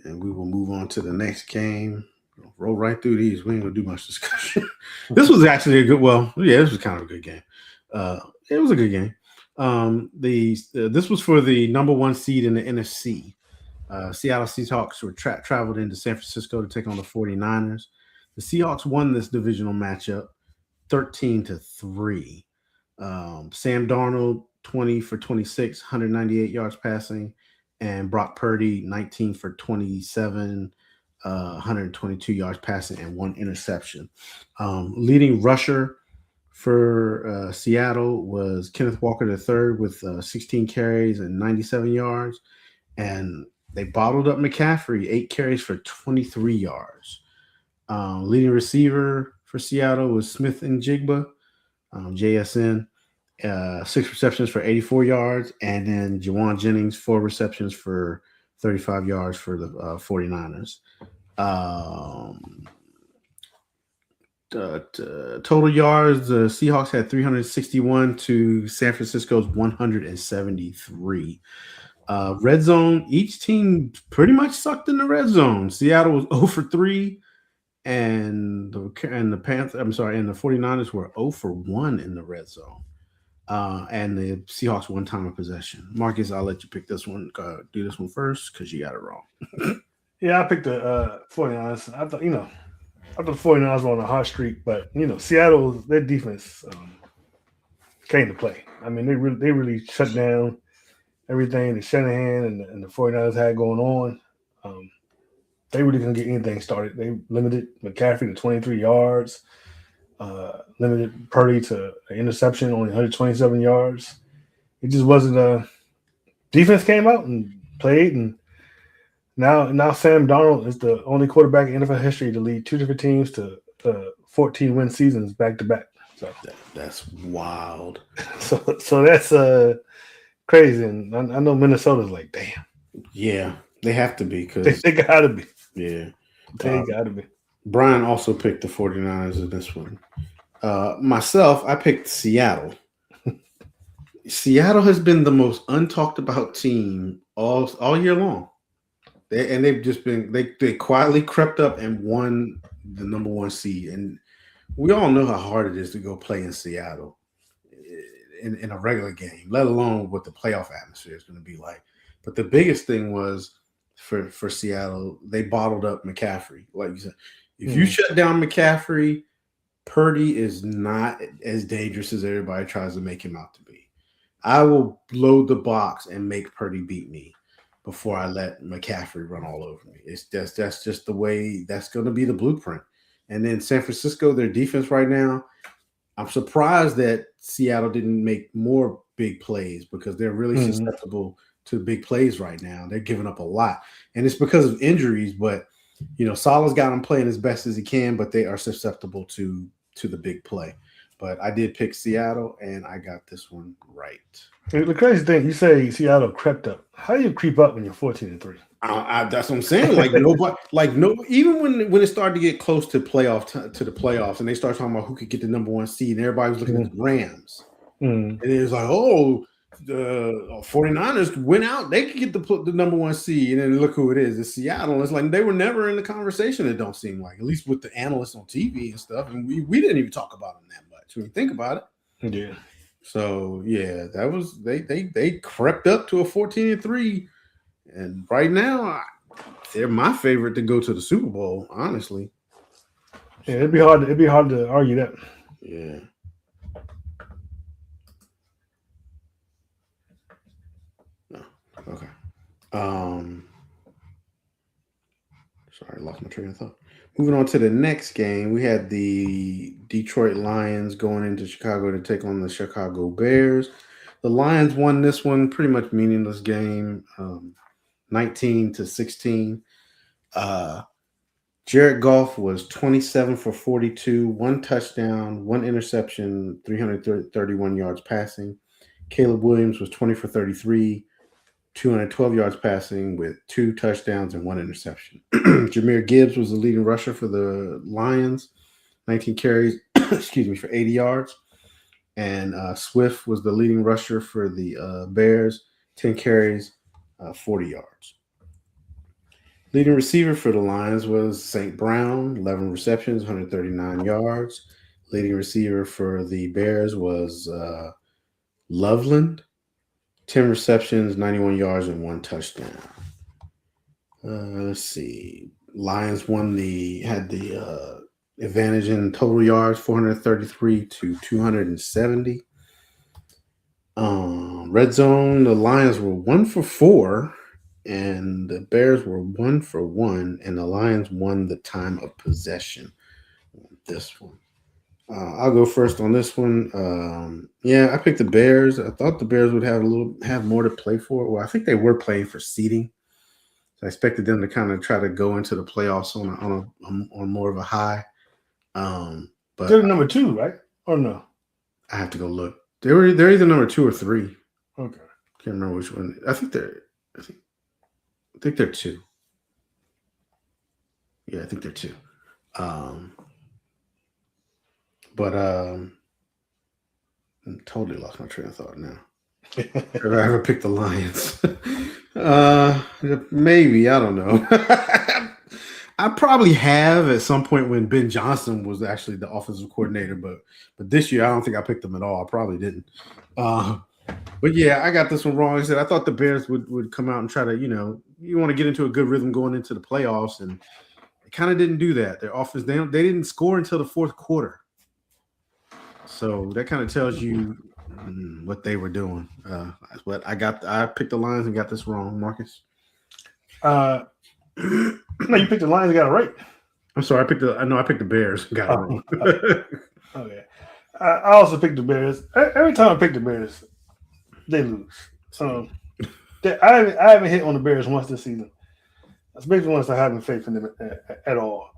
And we will move on to the next game. We'll roll right through these. We ain't gonna do much discussion. This was actually this was kind of a good game. It was a good game. This was for the number 1 seed in the NFC. Seattle Seahawks were traveled into San Francisco to take on the 49ers. The Seahawks won this divisional matchup 13-3. Sam Darnold, 20 for 26, 198 yards passing, and Brock Purdy, 19 for 27, 122 yards passing, and 1 interception. Leading rusher for Seattle was Kenneth Walker III with 16 carries and 97 yards. And they bottled up McCaffrey, 8 carries for 23 yards. Leading receiver for Seattle was Smith and Jigba, JSN, 6 receptions for 84 yards. And then Jawan Jennings, 4 receptions for 35 yards for the 49ers. Total yards, the Seahawks had 361 to San Francisco's 173. Red zone, each team pretty much sucked in the red zone. Seattle was 0 for 3, and the 49ers were 0 for 1 in the red zone. And the Seahawks won time of possession. Marcus, I'll let you pick this one. Do this one first because you got it wrong. Yeah, I picked the 49ers. I thought the 49ers were on a hot streak, but Seattle, their defense came to play. I mean, they really shut down everything that Shanahan and the 49ers had going on. They really couldn't get anything started. They limited McCaffrey to 23 yards, limited Purdy to an interception, only 127 yards. It just wasn't defense came out and played, and now Sam Darnold is the only quarterback in NFL history to lead 2 different teams to 14-win seasons back to back. So that's wild. So that's crazy, and I know Minnesota's like, damn. Yeah, they have to be because they got to be. Yeah, they got to be. Brian also picked the 49ers in this one. Myself, I picked Seattle. Seattle has been the most untalked about team all year long. They've just been they quietly crept up and won the number 1 seed. And we all know how hard it is to go play in Seattle in a regular game, let alone what the playoff atmosphere is going to be like. But the biggest thing was for Seattle, they bottled up McCaffrey. Like you said, if you shut down McCaffrey, Purdy is not as dangerous as everybody tries to make him out to be. I will load the box and make Purdy beat me before I let McCaffrey run all over me. That's just the way that's going to be the blueprint. And then San Francisco, their defense right now, I'm surprised that Seattle didn't make more big plays because they're really susceptible to big plays right now. They're giving up a lot. And it's because of injuries, but Salah's got him playing as best as he can, but they are susceptible to the big play. But I did pick Seattle, and I got this one right. The crazy thing, you say Seattle crept up. How do you creep up when you're 14-3? That's what I'm saying. Like nobody, even when it started to get close to the playoffs, and they start talking about who could get the number 1 seed, and everybody was looking at the Rams, and it was like, the 49ers went out, they could get the number 1 seed, and then look who it is. It's Seattle. It's like they were never in the conversation. It don't seem like, at least with the analysts on TV and stuff, and we didn't even talk about them that much when you think about it. Yeah. So yeah, that was they crept up to a 14-3. And right now, they're my favorite to go to the Super Bowl, honestly. Yeah, it'd be hard to argue that. Yeah. No. Okay. Sorry, lost my train of thought. Moving on to the next game, we had the Detroit Lions going into Chicago to take on the Chicago Bears. The Lions won this one, pretty much meaningless game. 19-16. Jared Goff was 27 for 42, 1 touchdown, 1 interception, 331 yards passing. Caleb Williams was 20 for 33, 212 yards passing with 2 touchdowns and 1 interception. Jahmyr Gibbs was the leading rusher for the Lions, 19 carries, for 80 yards. And Swift was the leading rusher for the Bears, 10 carries, 40 yards. Leading receiver for the Lions was St. Brown, 11 receptions, 139 yards. Leading receiver for the Bears was Loveland, 10 receptions, 91 yards, and 1 touchdown. Let's see. Lions had the advantage in total yards, 433 to 270. Red zone, the Lions were 1 for 4, and the Bears were 1 for 1, and the Lions won the time of possession on this one. I'll go first on this one. I picked the Bears. I thought the Bears would have more to play for. Well, I think they were playing for seeding. So I expected them to kind of try to go into the playoffs on more of a high. But They're number 2, right? Or no? I have to go look. They're either number 2 or 3. Okay. Can't remember which one. I think they're 2. Yeah, I think they're 2. But I totally lost my train of thought now. If I ever picked the Lions, maybe, I don't know. I probably have at some point when Ben Johnson was actually the offensive coordinator, but this year I don't think I picked them at all. I probably didn't. But yeah, I got this one wrong. I said I thought the Bears would come out and try to, you want to get into a good rhythm going into the playoffs, and they kind of didn't do that. Their offense, they didn't score until the 4th quarter. So that kind of tells you what they were doing. But I picked the Lions and got this wrong, Marcus. No, you picked the Lions and got it right. I'm sorry, I picked the Bears and got it wrong. Okay. I also picked the Bears. Every time I pick the Bears, they lose. I haven't hit on the Bears once this season. Especially once I haven't faith in them at all.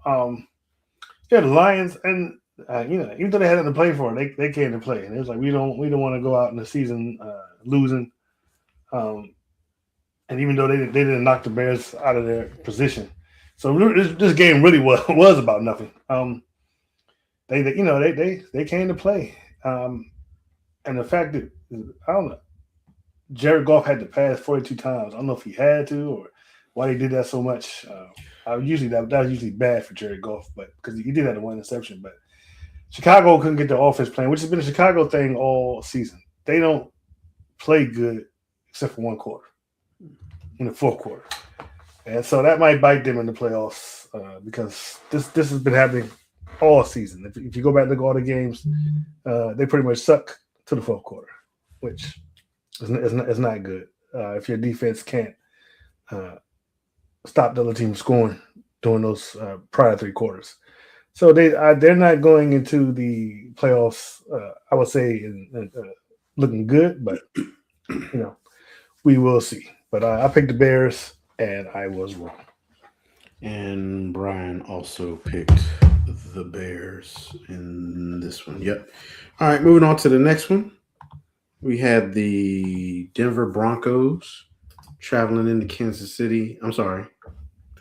The Lions, and even though they had nothing to play for, they came to play, and it was like we don't want to go out in the season losing. And even though they didn't knock the Bears out of their position, so this game really was about nothing. They came to play, and the fact that I don't know, Jared Goff had to pass 42 times. I don't know if he had to or why he did that so much. That was usually bad for Jared Goff, but because he did have the 1 interception. But Chicago couldn't get the offense playing, which has been a Chicago thing all season. They don't play good except for 1 quarter, in the 4th quarter, and so that might bite them in the playoffs because this has been happening all season. If you go back and look at all the games, they pretty much suck to the 4th quarter, which is not good if your defense can't stop the other team scoring during those prior 3 quarters. So they're not going into the playoffs. I would say looking good, but we will see. But I picked the Bears, and I was wrong. And Brian also picked the Bears in this one. Yep. All right, moving on to the next one. We had the Denver Broncos traveling into Kansas City. I'm sorry,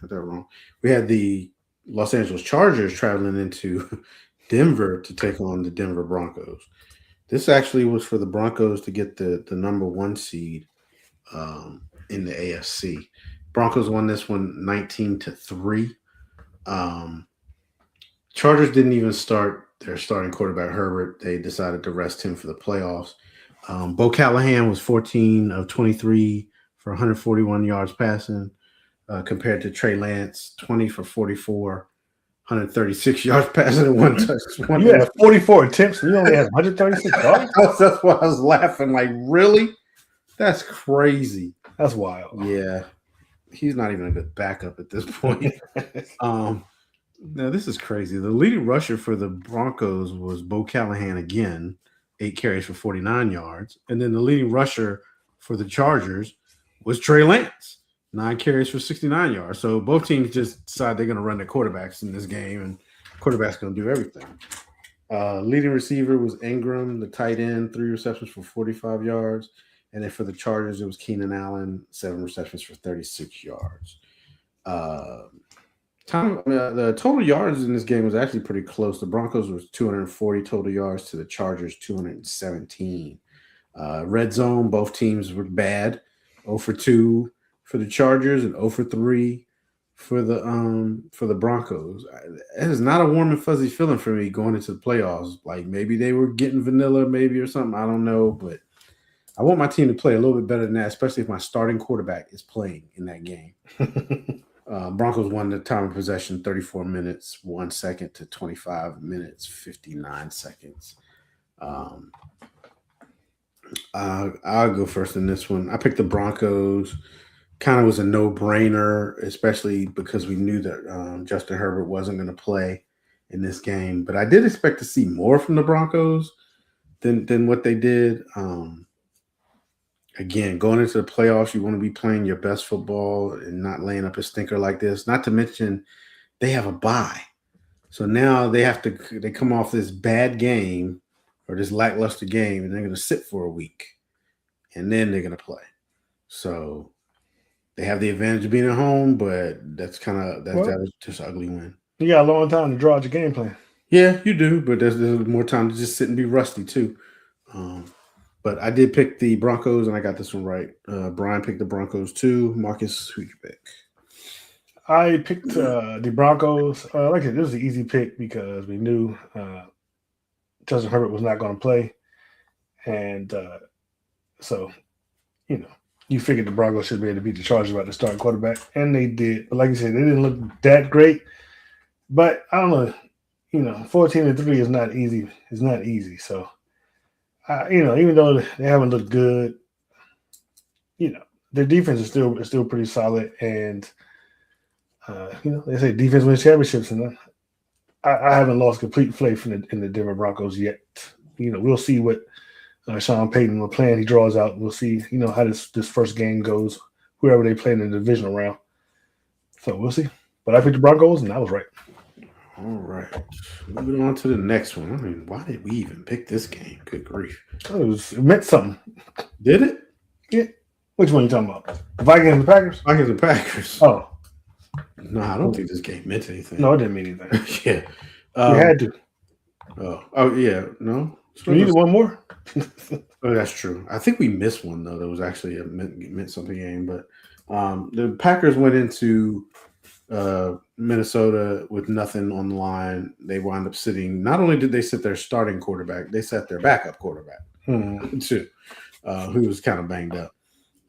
got that wrong. We had the Los Angeles Chargers traveling into Denver to take on the Denver Broncos. This actually was for the Broncos to get the number 1 seed in the AFC. Broncos won this one 19-3. Chargers didn't even start their starting quarterback Herbert. They decided to rest him for the playoffs. Bo Callahan was 14 of 23 for 141 yards passing, compared to Trey Lance, 20 for 44, 136 yards passing and 1 touchdown. You had 44 attempts and you only had 136 yards? That's why I was laughing. Like, really? That's crazy. That's wild. Yeah. He's not even a good backup at this point. Now, this is crazy. The leading rusher for the Broncos was Bo Callahan again, 8 carries for 49 yards. And then the leading rusher for the Chargers was Trey Lance, 9 carries for 69 yards. So both teams just decide they're going to run their quarterbacks in this game, and quarterback's going to do everything. Leading receiver was Ingram, the tight end, 3 receptions for 45 yards. And then for the Chargers, it was Keenan Allen, 7 receptions for 36 yards. The total yards in this game was actually pretty close. The Broncos was 240 total yards to the Chargers 217. Red zone, both teams were bad. 0 for 2 for the Chargers and 0 for 3 for the Broncos. It is not a warm and fuzzy feeling for me going into the playoffs. Like, maybe they were getting vanilla, maybe, or something. I don't know, but I want my team to play a little bit better than that, especially if my starting quarterback is playing in that game. Broncos won the time of possession 34 minutes, 1 second to 25 minutes, 59 seconds. I'll go first in this one. I picked the Broncos. Kind of was a no-brainer, especially because we knew that Justin Herbert wasn't going to play in this game. But I did expect to see more from the Broncos than what they did. Again, going into the playoffs, you want to be playing your best football and not laying up a stinker like this. Not to mention, they have a bye. So now they come off this bad game or this lackluster game, and they're going to sit for a week. And then they're going to play. So they have the advantage of being at home, but that was just an ugly win. You got a long time to draw out your game plan. Yeah, you do, but there's more time to just sit and be rusty too. But I did pick the Broncos, and I got this one right. Brian picked the Broncos too. Marcus, who'd you pick? I picked the Broncos. Like I said, this was an easy pick because we knew Justin Herbert was not going to play. And so, you figured the Broncos should be able to beat the Chargers about the starting quarterback, and they did. But like you said, they didn't look that great. But I don't know. 14-3 is not easy. It's not easy. So, even though they haven't looked good, their defense is still pretty solid. And they say defense wins championships, and I haven't lost complete faith in the Denver Broncos yet. We'll see what Sean Payton, what plan he draws out. We'll see, how this first game goes, whoever they play in the divisional round. So we'll see. But I picked the Broncos, and I was right. All right. Moving on to the next one. I mean, why did we even pick this game? Good grief. It meant something. Did it? Yeah. Which one are you talking about? The Vikings and the Packers? Vikings and Packers. Oh. No, I don't think this game meant anything. No, it didn't mean anything. Yeah. We had to. Oh, yeah. No? We needed one more? Oh, that's true. I think we missed one, though. That was actually a meant something game. But the Packers went into Minnesota with nothing on the line. They wound up sitting. Not only did they sit their starting quarterback, they sat their backup quarterback too, who was kind of banged up.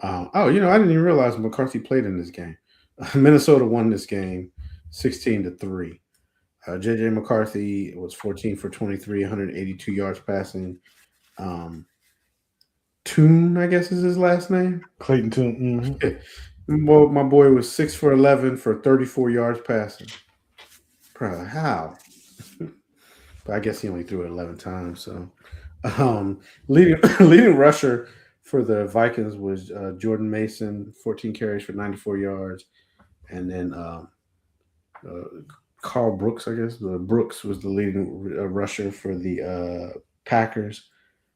I didn't even realize McCarthy played in this game. Minnesota won this game 16-3. JJ McCarthy was 14 for 23, 182 yards passing. Tune, I guess is his last name. Clayton Tune. Mm-hmm. Well, my boy was 6 for 11 for 34 yards passing. Bro, how? But I guess he only threw it 11 times. So, leading rusher for the Vikings was Jordan Mason, 14 carries for 94 yards, and then Carl Brooks, I guess. Brooks was the leading rusher for the Packers.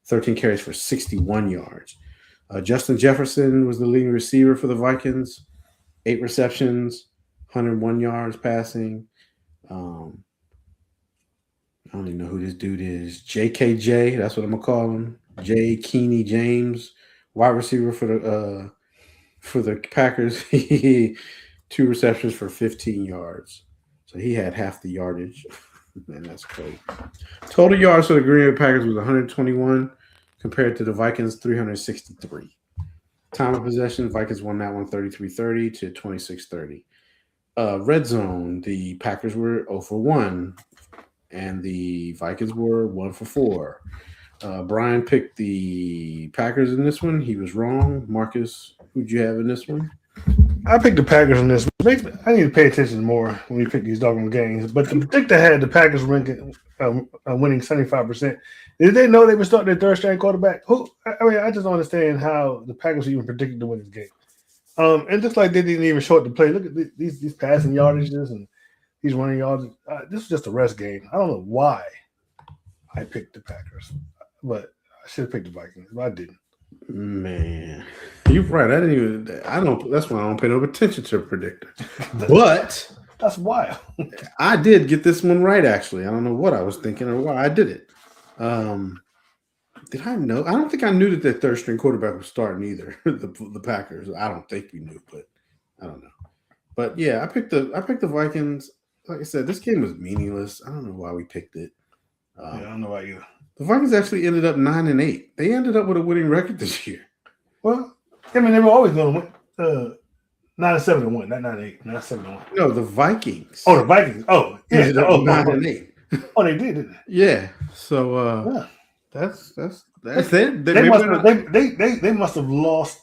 13 carries for 61 yards. Justin Jefferson was the leading receiver for the Vikings. 8 receptions, 101 yards passing. I don't even know who this dude is. JKJ, that's what I'm gonna call him. J. Keeney James, wide receiver for the Packers. 2 receptions for 15 yards. So he had half the yardage. Man, that's crazy. Total yards for the Green Bay Packers was 121 compared to the Vikings 363. Time of possession, Vikings won that one 33-30 to 26-30. Red zone, the Packers were 0 for 1 and the Vikings were 1 for 4. Brian picked the Packers in this one. He was wrong. Marcus, who'd you have in this one? I picked the Packers in this. I need to pay attention more when we pick these doggone games. But the predictor had the Packers winning 75%. Did they know they were starting their third string quarterback? I just don't understand how the Packers even predicted to win this game. It looks like they didn't even short the play. Look at these passing yardages and these running yards. This was just a rest game. I don't know why I picked the Packers, but I should have picked the Vikings, but I didn't. Man, you're right. That's why I don't pay no attention to a predictor. But that's wild. I did get this one right, actually. I don't know what I was thinking or why I did it. Did I know? I don't think I knew that their third string quarterback was starting either. the Packers. I don't think we knew, but I don't know. But yeah, I picked the Vikings. Like I said, this game was meaningless. I don't know why we picked it. I don't know why either. The Vikings actually ended up 9-8. They ended up with a winning record this year. Well, I mean, they were always going to win 9-7-1, not 9-8, 9-7-1. No, the Vikings. Oh, the Vikings. Oh, yeah. Ended up 9-8. Oh, they did, didn't they? Yeah. So Yeah. that's it. They must have lost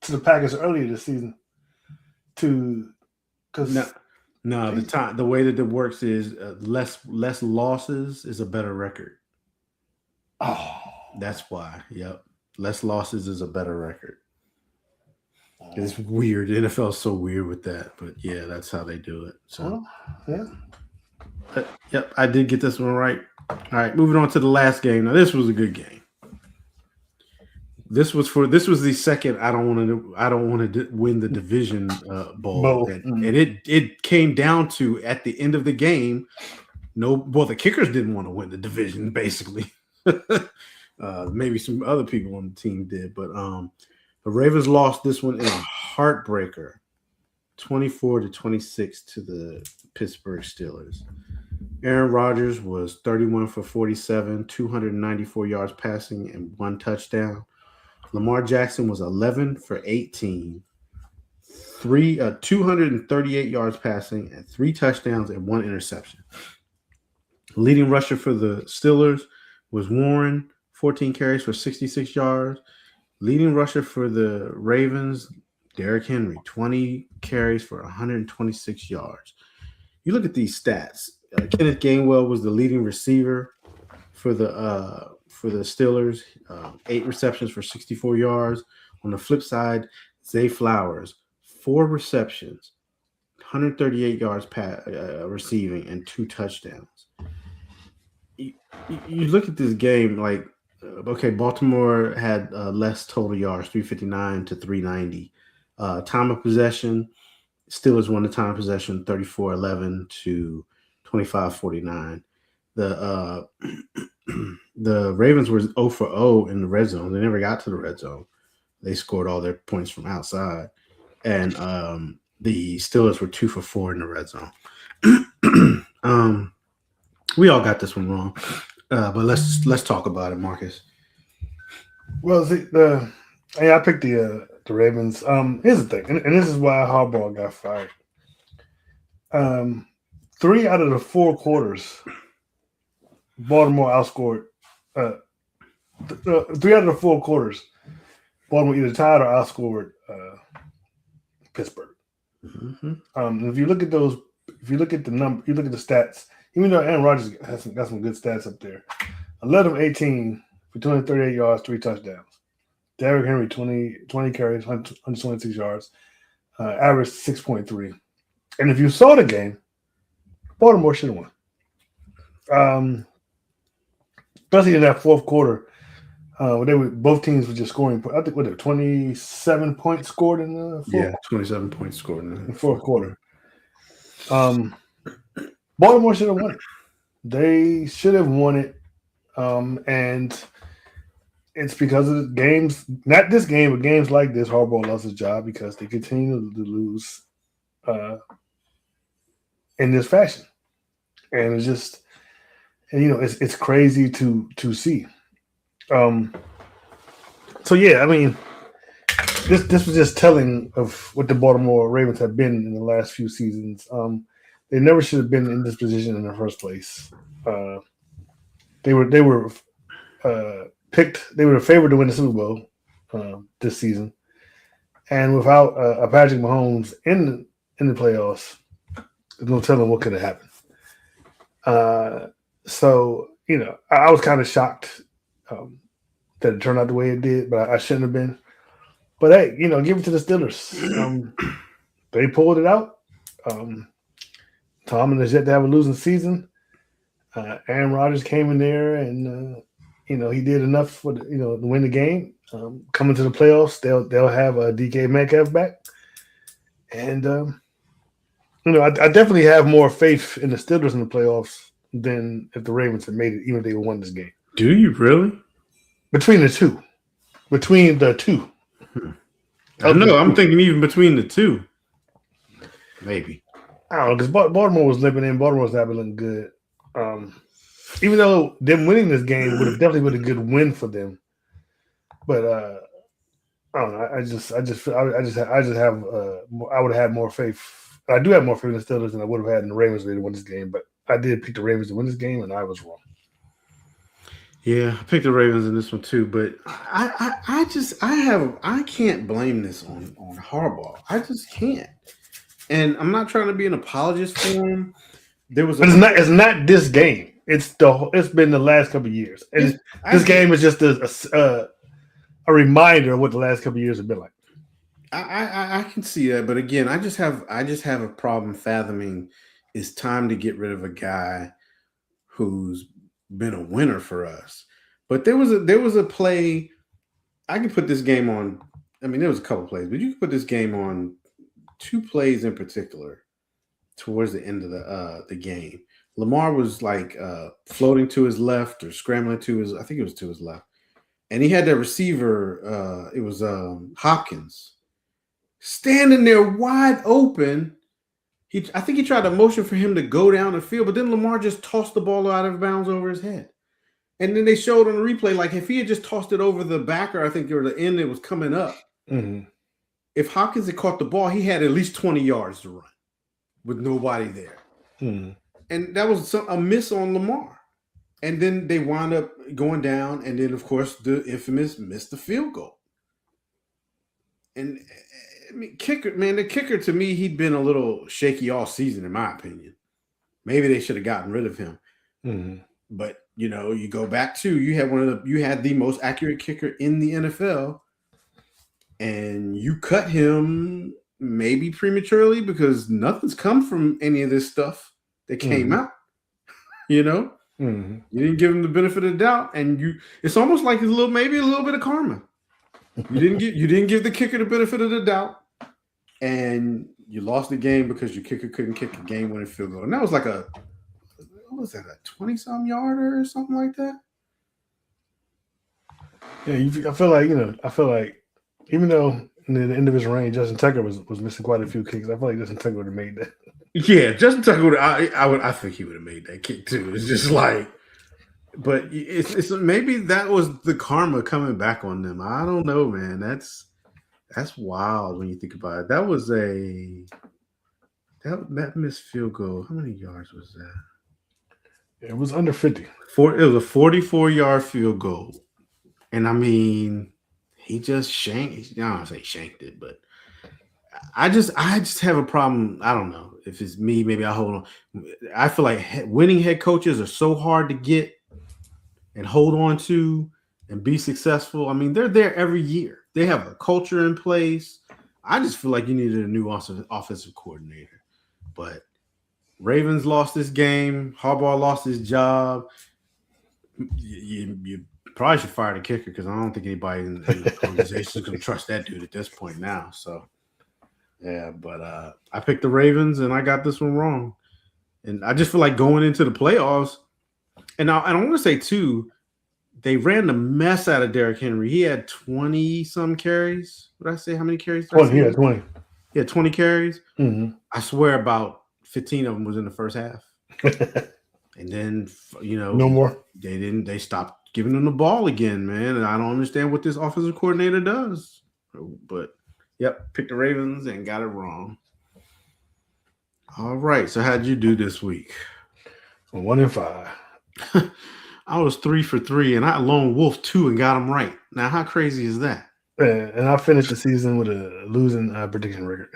to the Packers earlier this season. The way that it works is less losses is a better record. Oh, that's why. Yep, less losses is a better record. It's weird. The NFL is so weird with that, but yeah, that's how they do it. So, yep, I did get this one right. All right, moving on to the last game. Now, this was a good game. This was the second. I don't want to win the division bowl, and it came down to at the end of the game. The kickers didn't want to win the division, basically. Maybe some other people on the team did, but the Ravens lost this one in a heartbreaker, 24-26 to the Pittsburgh Steelers. Aaron Rodgers was 31 for 47, 294 yards passing, and 1 touchdown. Lamar Jackson was 11 for 18, 238 yards passing, and 3 touchdowns and 1 interception. Leading rusher for the Steelers was Warren, 14 carries for 66 yards. Leading rusher for the Ravens, Derrick Henry, 20 carries for 126 yards. You look at these stats. Kenneth Gainwell was the leading receiver for the Steelers, 8 receptions for 64 yards. On the flip side, Zay Flowers, 4 receptions, 138 yards receiving, and 2 touchdowns. You look at this game like, okay, Baltimore had less total yards, 359 to 390. Time of possession, Steelers won the time of possession, 34-11 to 25-49. The Ravens were 0 for 0 in the red zone. They never got to the red zone. They scored all their points from outside. And the Steelers were 2 for 4 in the red zone. We all got this one wrong. But let's talk about it, Marcus. Well, I picked the Ravens. Here's the thing, and this is why Harbaugh got fired. 3 out of the 4 quarters, Baltimore outscored. 3 out of the 4 quarters, Baltimore either tied or outscored Pittsburgh. Mm-hmm. If you look at those, if you look at the number, you look at the stats. Even though Aaron Rodgers has got some good stats up there, 11-18 for 238 yards, 3 touchdowns. Derrick Henry 20 carries, 126 yards, averaged 6.3. And if you saw the game, Baltimore should have won. Especially in that fourth quarter, when both teams were just scoring. I think what 27 points scored in the 27 points scored in the fourth quarter. Baltimore should have won it. They should have won it, and it's because of the games. Not this game, but games like this. Harbaugh lost his job because they continue to lose in this fashion, and it's just, and it's crazy to see. So yeah, I mean, this was just telling of what the Baltimore Ravens have been in the last few seasons. They never should have been in this position in the first place. They were picked. They were favored to win the Super Bowl this season, and without a Patrick Mahomes in the playoffs, there's no telling what could have happened. So I was kind of shocked that it turned out the way it did, but I shouldn't have been. But hey, give it to the Steelers. They pulled it out. Tomlin has yet to have a losing season. Aaron Rodgers came in there and he did enough for to win the game. Coming to the playoffs, they'll have a DK Metcalf back, and I definitely have more faith in the Steelers in the playoffs than if the Ravens had made it, even if they won this game. Do you really? Between the two. I know. I'm thinking even between the two. Maybe. I don't know, because Baltimore was limping in. Baltimore was not looking good. Even though them winning this game would have definitely been a good win for them. But I don't know. I would have had more faith. I do have more faith in the Steelers than I would have had in the Ravens to win this game. But I did pick the Ravens to win this game, and I was wrong. Yeah, I picked the Ravens in this one too, but I can't blame this on Harbaugh. I just can't. And I'm not trying to be an apologist for him. It's not this game. It's been the last couple of years. And this game is just a reminder of what the last couple of years have been like. I can see that, but again, I just have a problem fathoming it's time to get rid of a guy who's been a winner for us. But there was a play. I can put this game on. I mean, there was a couple plays, but you can put this game on two plays in particular towards the end of the game. Lamar was like floating to his left or scrambling to his, I think it was to his left. And he had that receiver, it was Hopkins, standing there wide open. I think he tried to motion for him to go down the field, but then Lamar just tossed the ball out of bounds over his head. And then they showed on the replay, like if he had just tossed it over the backer, I think, or the end that was coming up. Mm-hmm. If Hopkins had caught the ball, he had at least 20 yards to run with nobody there. Mm-hmm. And that was a miss on Lamar. And then they wound up going down, and then, of course, the infamous missed the field goal. And I mean, the kicker to me, he'd been a little shaky all season, in my opinion. Maybe they should have gotten rid of him. Mm-hmm. But you go back to you had the most accurate kicker in the NFL, and you cut him maybe prematurely because nothing's come from any of this stuff that came out. Mm-hmm. You didn't give him the benefit of the doubt, and it's almost like maybe a little bit of karma. You didn't give the kicker the benefit of the doubt, and you lost the game because your kicker couldn't kick a game-winning field goal. And that was like what was that, a 20-some yarder or something like that? Yeah, I feel like even though in the end of his reign, Justin Tucker was missing quite a few kicks. I feel like Justin Tucker would have made that. Yeah, Justin Tucker I think he would have made that kick too. It's just like, but it's maybe that was the karma coming back on them. I don't know, man. That's wild when you think about it. That was that missed field goal. How many yards was that? It was under 50. It was a 44-yard field goal. And I mean, he just shanked. I don't want to say shanked it, but I just have a problem. I don't know if it's me. Maybe I hold on. I feel like winning head coaches are so hard to get and hold on to and be successful. I mean, they're there every year. They have a culture in place. I just feel like you needed a new offensive coordinator. But Ravens lost this game. Harbaugh lost his job. You probably should fire the kicker because I don't think anybody in the organization is going to trust that dude at this point now. So, yeah, but I picked the Ravens and I got this one wrong. And I just feel like going into the playoffs, and I want to say too, they ran the mess out of Derrick Henry. He had 20-some carries. What did I say? How many carries? 20, he had 20. He had 20 carries. Mm-hmm. I swear about 15 of them was in the first half. And then, no more. They stopped giving them the ball again, man. And I don't understand what this offensive coordinator does. But, yep, picked the Ravens and got it wrong. All right. So how'd you do this week? 1-5. I was 3 for 3, and I lone wolf 2 and got them right. Now, how crazy is that? And I finished the season with a losing prediction record.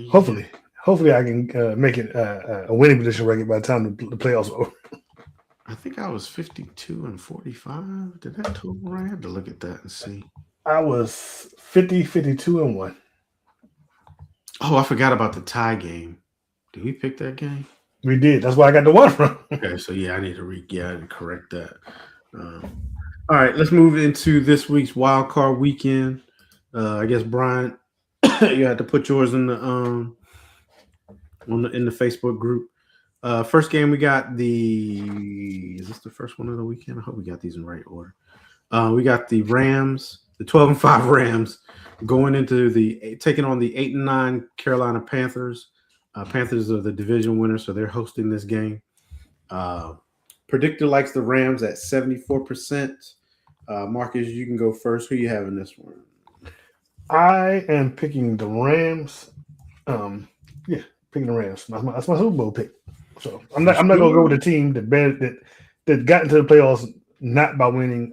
Hopefully I can make it a winning prediction record by the time the playoffs are over. I think I was 52 and 45. Did that total right? I have to look at that and see. I was 50, 52, and 1. Oh, I forgot about the tie game. Did we pick that game? We did. That's why I got the 1 from. Okay, so yeah, I need to correct that. All right, let's move into this week's wild card weekend. I guess Brian, you had to put yours in the in the Facebook group. First game we got is this the first one of the weekend? I hope we got these in the right order. We got the Rams, the 12-5 Rams, going into taking on the 8-9 Carolina Panthers. Panthers are the division winner, so they're hosting this game. Predictor likes the Rams at 74%. Marcus, you can go first. Who you have in this one? I am picking the Rams. Picking the Rams. That's my Super Bowl pick. So I'm not gonna go with a team that got into the playoffs not by winning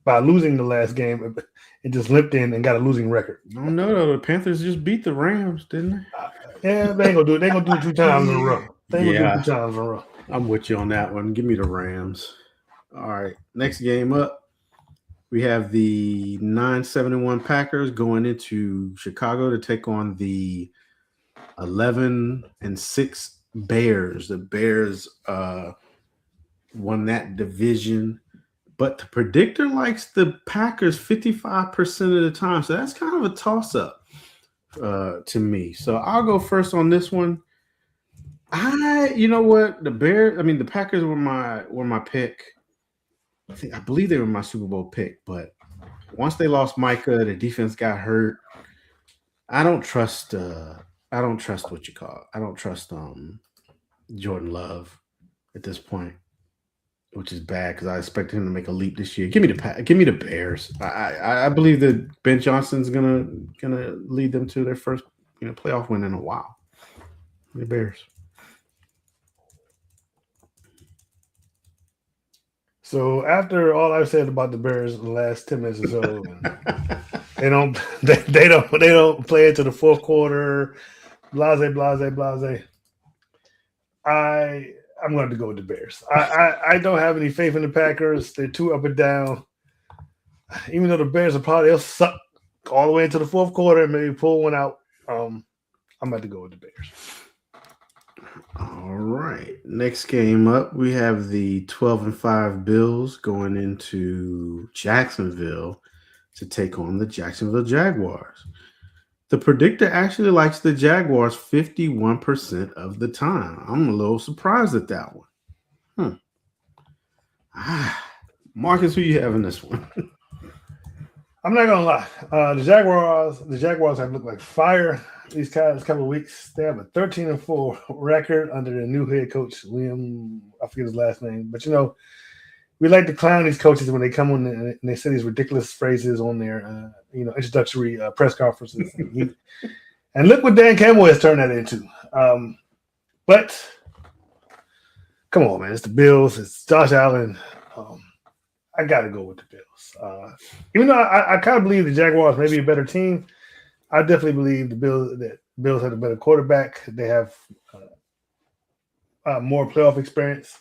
by losing the last game. It just limped in and got a losing record. No, the Panthers just beat the Rams, didn't they? Yeah, they ain't gonna do it. They ain't gonna do it 2 times in a row. I'm with you on that one. Give me the Rams. All right. Next game up, we have the 9-71 Packers going into Chicago to take on the 11-6 Bears. The Bears won that division, but the predictor likes the Packers 55% of the time. So that's kind of a toss-up to me. So I'll go first on this one. You know what? The Packers were my pick. I believe they were my Super Bowl pick, but once they lost Micah, the defense got hurt. I don't trust what you call it. I don't trust Jordan Love at this point, which is bad because I expected him to make a leap this year. Give me the Bears. I believe that Ben Johnson's gonna lead them to their first playoff win in a while. The Bears. So after all I've said about the Bears in the last 10 minutes or so, they don't play into the fourth quarter. Blase. I'm going to go with the Bears. I don't have any faith in the Packers. They're too up and down. Even though the Bears they'll suck all the way into the fourth quarter and maybe pull one out. I'm about to go with the Bears. All right. Next game up, we have the 12-5 Bills going into Jacksonville to take on the Jacksonville Jaguars. The predictor actually likes the Jaguars 51% of the time. I'm a little surprised at that one. Marcus, who you have in this one? I'm not gonna lie. The Jaguars have looked like fire these couple of weeks. They have a 13-4 record under their new head coach, Liam. I forget his last name, but we like to clown these coaches when they come on and they say these ridiculous phrases on their introductory press conferences. And look what Dan Campbell has turned that into. But come on, man, it's the Bills. It's Josh Allen. I got to go with the Bills. Even though I kind of believe the Jaguars may be a better team, I definitely believe the Bills have a better quarterback. They have more playoff experience.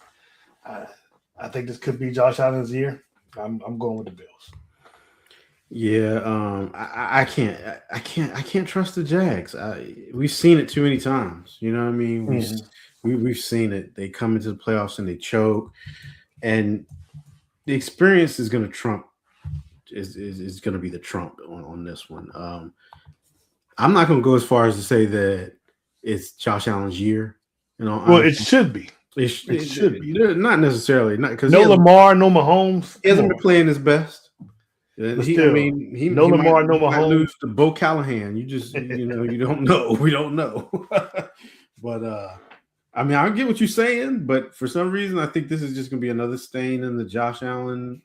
I think this could be Josh Allen's year. I'm going with the Bills. Yeah, I can't trust the Jags. We've seen it too many times. You know what I mean? We've seen it. They come into the playoffs and they choke, and the experience is going to trump. Is going to be the trump on this one. I'm not going to go as far as to say that it's Josh Allen's year. You know, Well, it should be. it should be. Not necessarily. Not because No Lamar, no Mahomes. he hasn't been playing his best. But He still, no no Lamar, Lamar, no might Mahomes. lose to Bo Callahan. You just, you don't know. We don't know. But I mean, I get what you're saying, but for some reason, I think this is just going to be another stain in the Josh Allen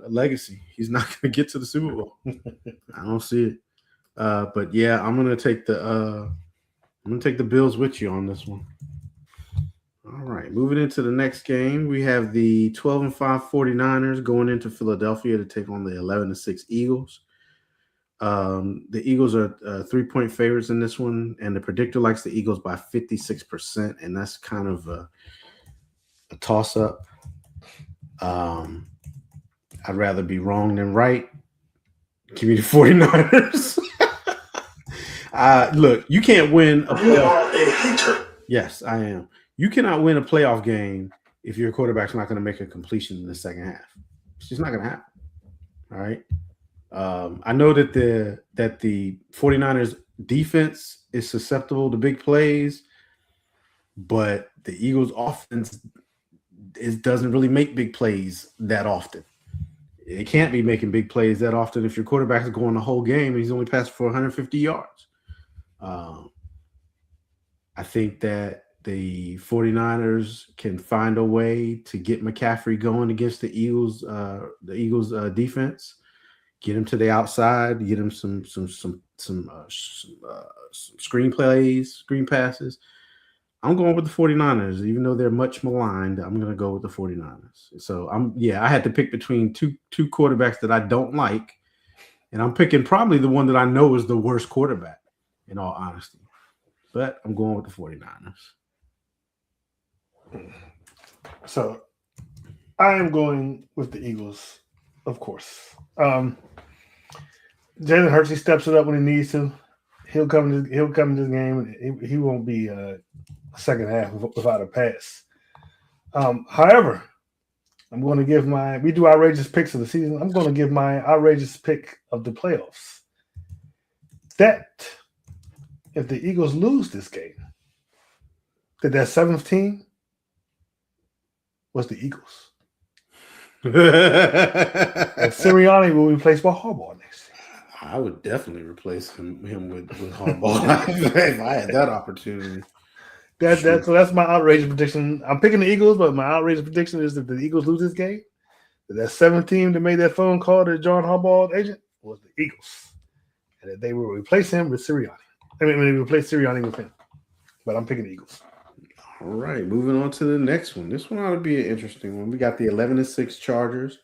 legacy. He's not going to get to the Super Bowl. I don't see it. But yeah, I'm going to take the Bills with you on this one. All right, moving into the next game, we have the 12-5 49ers going into Philadelphia to take on the 11-6 Eagles. The Eagles are 3-point favorites in this one, and the predictor likes the Eagles by 56%, and that's kind of a toss-up. I'd rather be wrong than right. Give me the 49ers. Look, you can't win a You playoff. are a hater. Yes, I am. You cannot win a playoff game if your quarterback's not going to make a completion in the second half. It's just not going to happen. All right. I know that the 49ers defense is susceptible to big plays, but the Eagles offense doesn't really make big plays that often. It can't be making big plays that often if your quarterback is going the whole game and he's only passing for 150 yards. I think that the 49ers can find a way to get McCaffrey going against the Eagles defense. Get him to the outside. Get him some screen plays, screen passes. I'm going with the 49ers, even though they're much maligned. I'm going to go with the 49ers. So I had to pick between two quarterbacks that I don't like, and I'm picking probably the one that I know is the worst quarterback, in all honesty. But I'm going with the 49ers. So I am going with the Eagles, of course. Jalen Hurts, he steps it up when he needs to. He'll come to this game, and he won't be second half without a pass. However, I'm going to give we do outrageous picks of the season. I'm going to give my outrageous pick of the playoffs. That if the Eagles lose this game, that seventh team was the Eagles. And Sirianni will be replaced by Harbaugh next year. I would definitely replace him with Harbaugh if I had that opportunity. So that's my outrageous prediction. I'm picking the Eagles, but my outrageous prediction is that the Eagles lose this game, that seventh team that made that phone call to John Harbaugh's agent was the Eagles, and that they will replace him with Sirianni. They replace Sirianni with him. But I'm picking the Eagles. All right, moving on to the next one. This one ought to be an interesting one. We got the 11-6 Chargers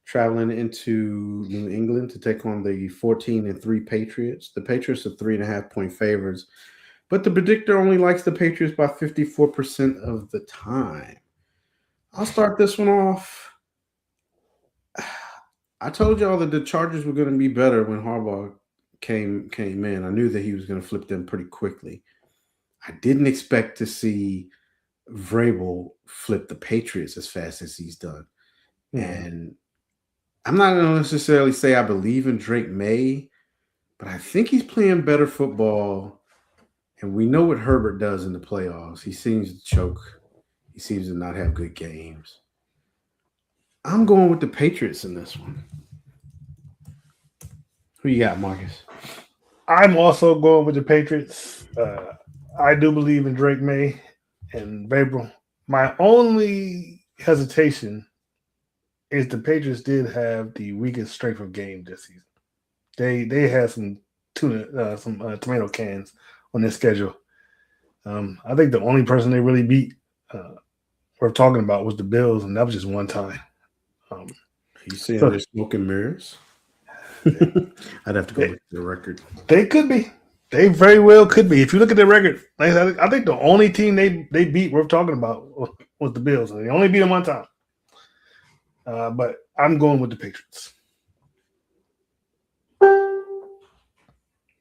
traveling into New England to take on the 14-3 Patriots. The Patriots are 3.5-point favorites, but the predictor only likes the Patriots by 54% of the time. I'll start this one off. I told y'all that the Chargers were going to be better when Harbaugh came in. I knew that he was going to flip them pretty quickly. I didn't expect to see Vrabel flip the Patriots as fast as he's done. And I'm not going to necessarily say I believe in Drake May, but I think he's playing better football. And we know what Herbert does in the playoffs. He seems to choke. He seems to not have good games. I'm going with the Patriots in this one. Who you got, Marcus? I'm also going with the Patriots. I do believe in Drake May and Vrabel. My only hesitation is the Patriots did have the weakest strength of game this season. They had some tomato cans on their schedule. I think the only person they really beat worth talking about was the Bills, and that was just one time. You saying they're smoke and mirrors? I'd have to go look at the record. They could be. They very well could be. If you look at their record, I think the only team they beat worth talking about was the Bills, and they only beat them one time. But I'm going with the Patriots.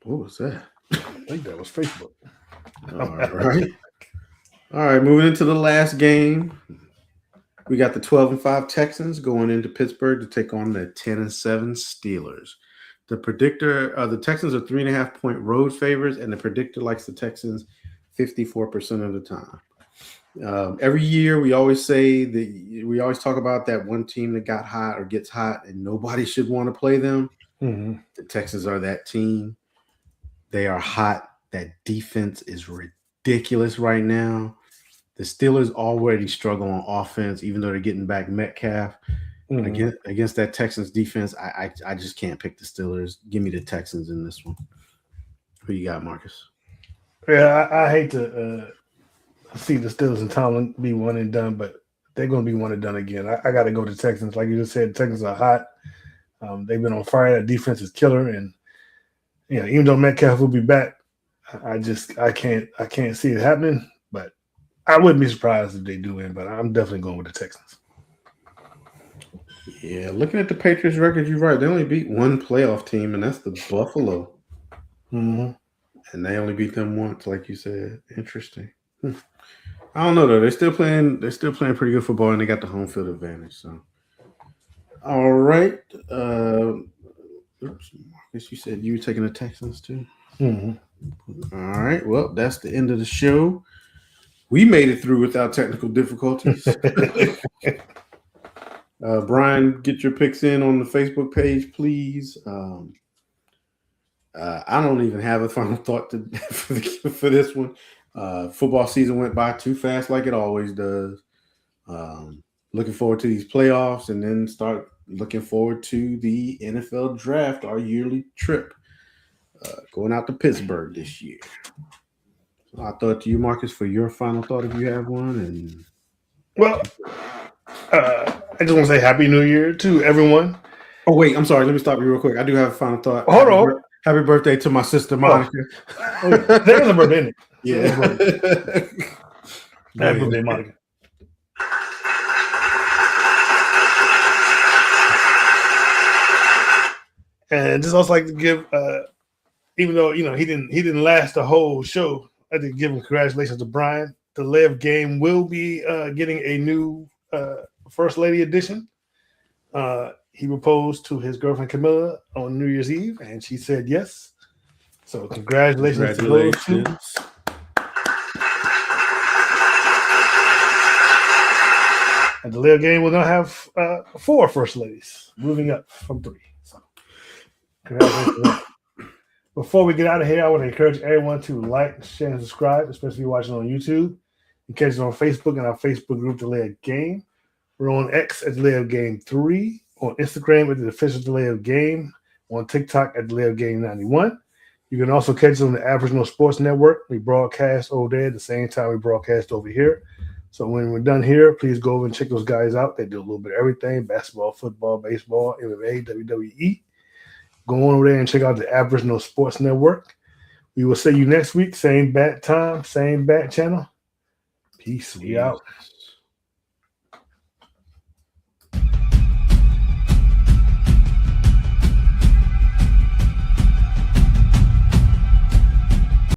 What was that? I think that was Facebook. All right. Moving into the last game, we got the 12-5 Texans going into Pittsburgh to take on the 10-7 Steelers. The predictor, the Texans are 3.5-point road favorites, and the predictor likes the Texans 54% of the time. Every year, we always talk about that one team that got hot or gets hot, and nobody should want to play them. Mm-hmm. The Texans are that team. They are hot. That defense is ridiculous right now. The Steelers already struggle on offense, even though they're getting back Metcalf. Mm-hmm. Against that Texans defense, I just can't pick the Steelers. Give me the Texans in this one. Who you got, Marcus? Yeah, I hate to see the Steelers and Tomlin be one and done, but they're going to be one and done again. I got to go to Texans. Like you just said, Texans are hot. They've been on fire. That defense is killer, and even though Metcalf will be back, I can't see it happening. But I wouldn't be surprised if they do win. But I'm definitely going with the Texans. Yeah, looking at the Patriots record, you're right. They only beat one playoff team, and that's the Buffalo. Mm-hmm. And they only beat them once, like you said. Interesting. I don't know though. They're still playing pretty good football, and they got the home field advantage. So, all right. Marcus, you said you were taking the Texans too. Mm-hmm. All right. Well, that's the end of the show. We made it through without technical difficulties. Brian, get your picks in on the Facebook page, please. I don't even have a final thought for this one. Football season went by too fast, like it always does. Looking forward to these playoffs, and then start looking forward to the NFL draft, our yearly trip, going out to Pittsburgh this year. So I thought to you, Marcus, for your final thought, if you have one. And Well, I just want to say Happy New Year to everyone. Oh, wait, I'm sorry. Let me stop you real quick. I do have a final thought. Hold on. Happy birthday to my sister, Monica. There's a birthday in it. Yeah. Happy birthday, Monica. And just also like to give, even though he didn't last the whole show, I did give him congratulations to Brian. The Live game will be getting a new First Lady edition. He proposed to his girlfriend Camilla on New Year's Eve, and she said yes. So congratulations to those two. And the Live game will now have 4 First Ladies, moving up from 3. So congratulations to that. Before we get out of here, I want to encourage everyone to like, share, and subscribe, especially if you're watching on YouTube. You can catch us on Facebook and our Facebook group, The Live Game. We're on X at The Live Game 3, on Instagram at The Official The Live Game, on TikTok at The Live Game 91. You can also catch us on the Aboriginal Sports Network. We broadcast over there at the same time we broadcast over here. So when we're done here, please go over and check those guys out. They do a little bit of everything: basketball, football, baseball, MMA, WWE. Go on over there and check out the Aboriginal Sports Network. We will see you next week. Same bat time, same bat channel. Peace. We out.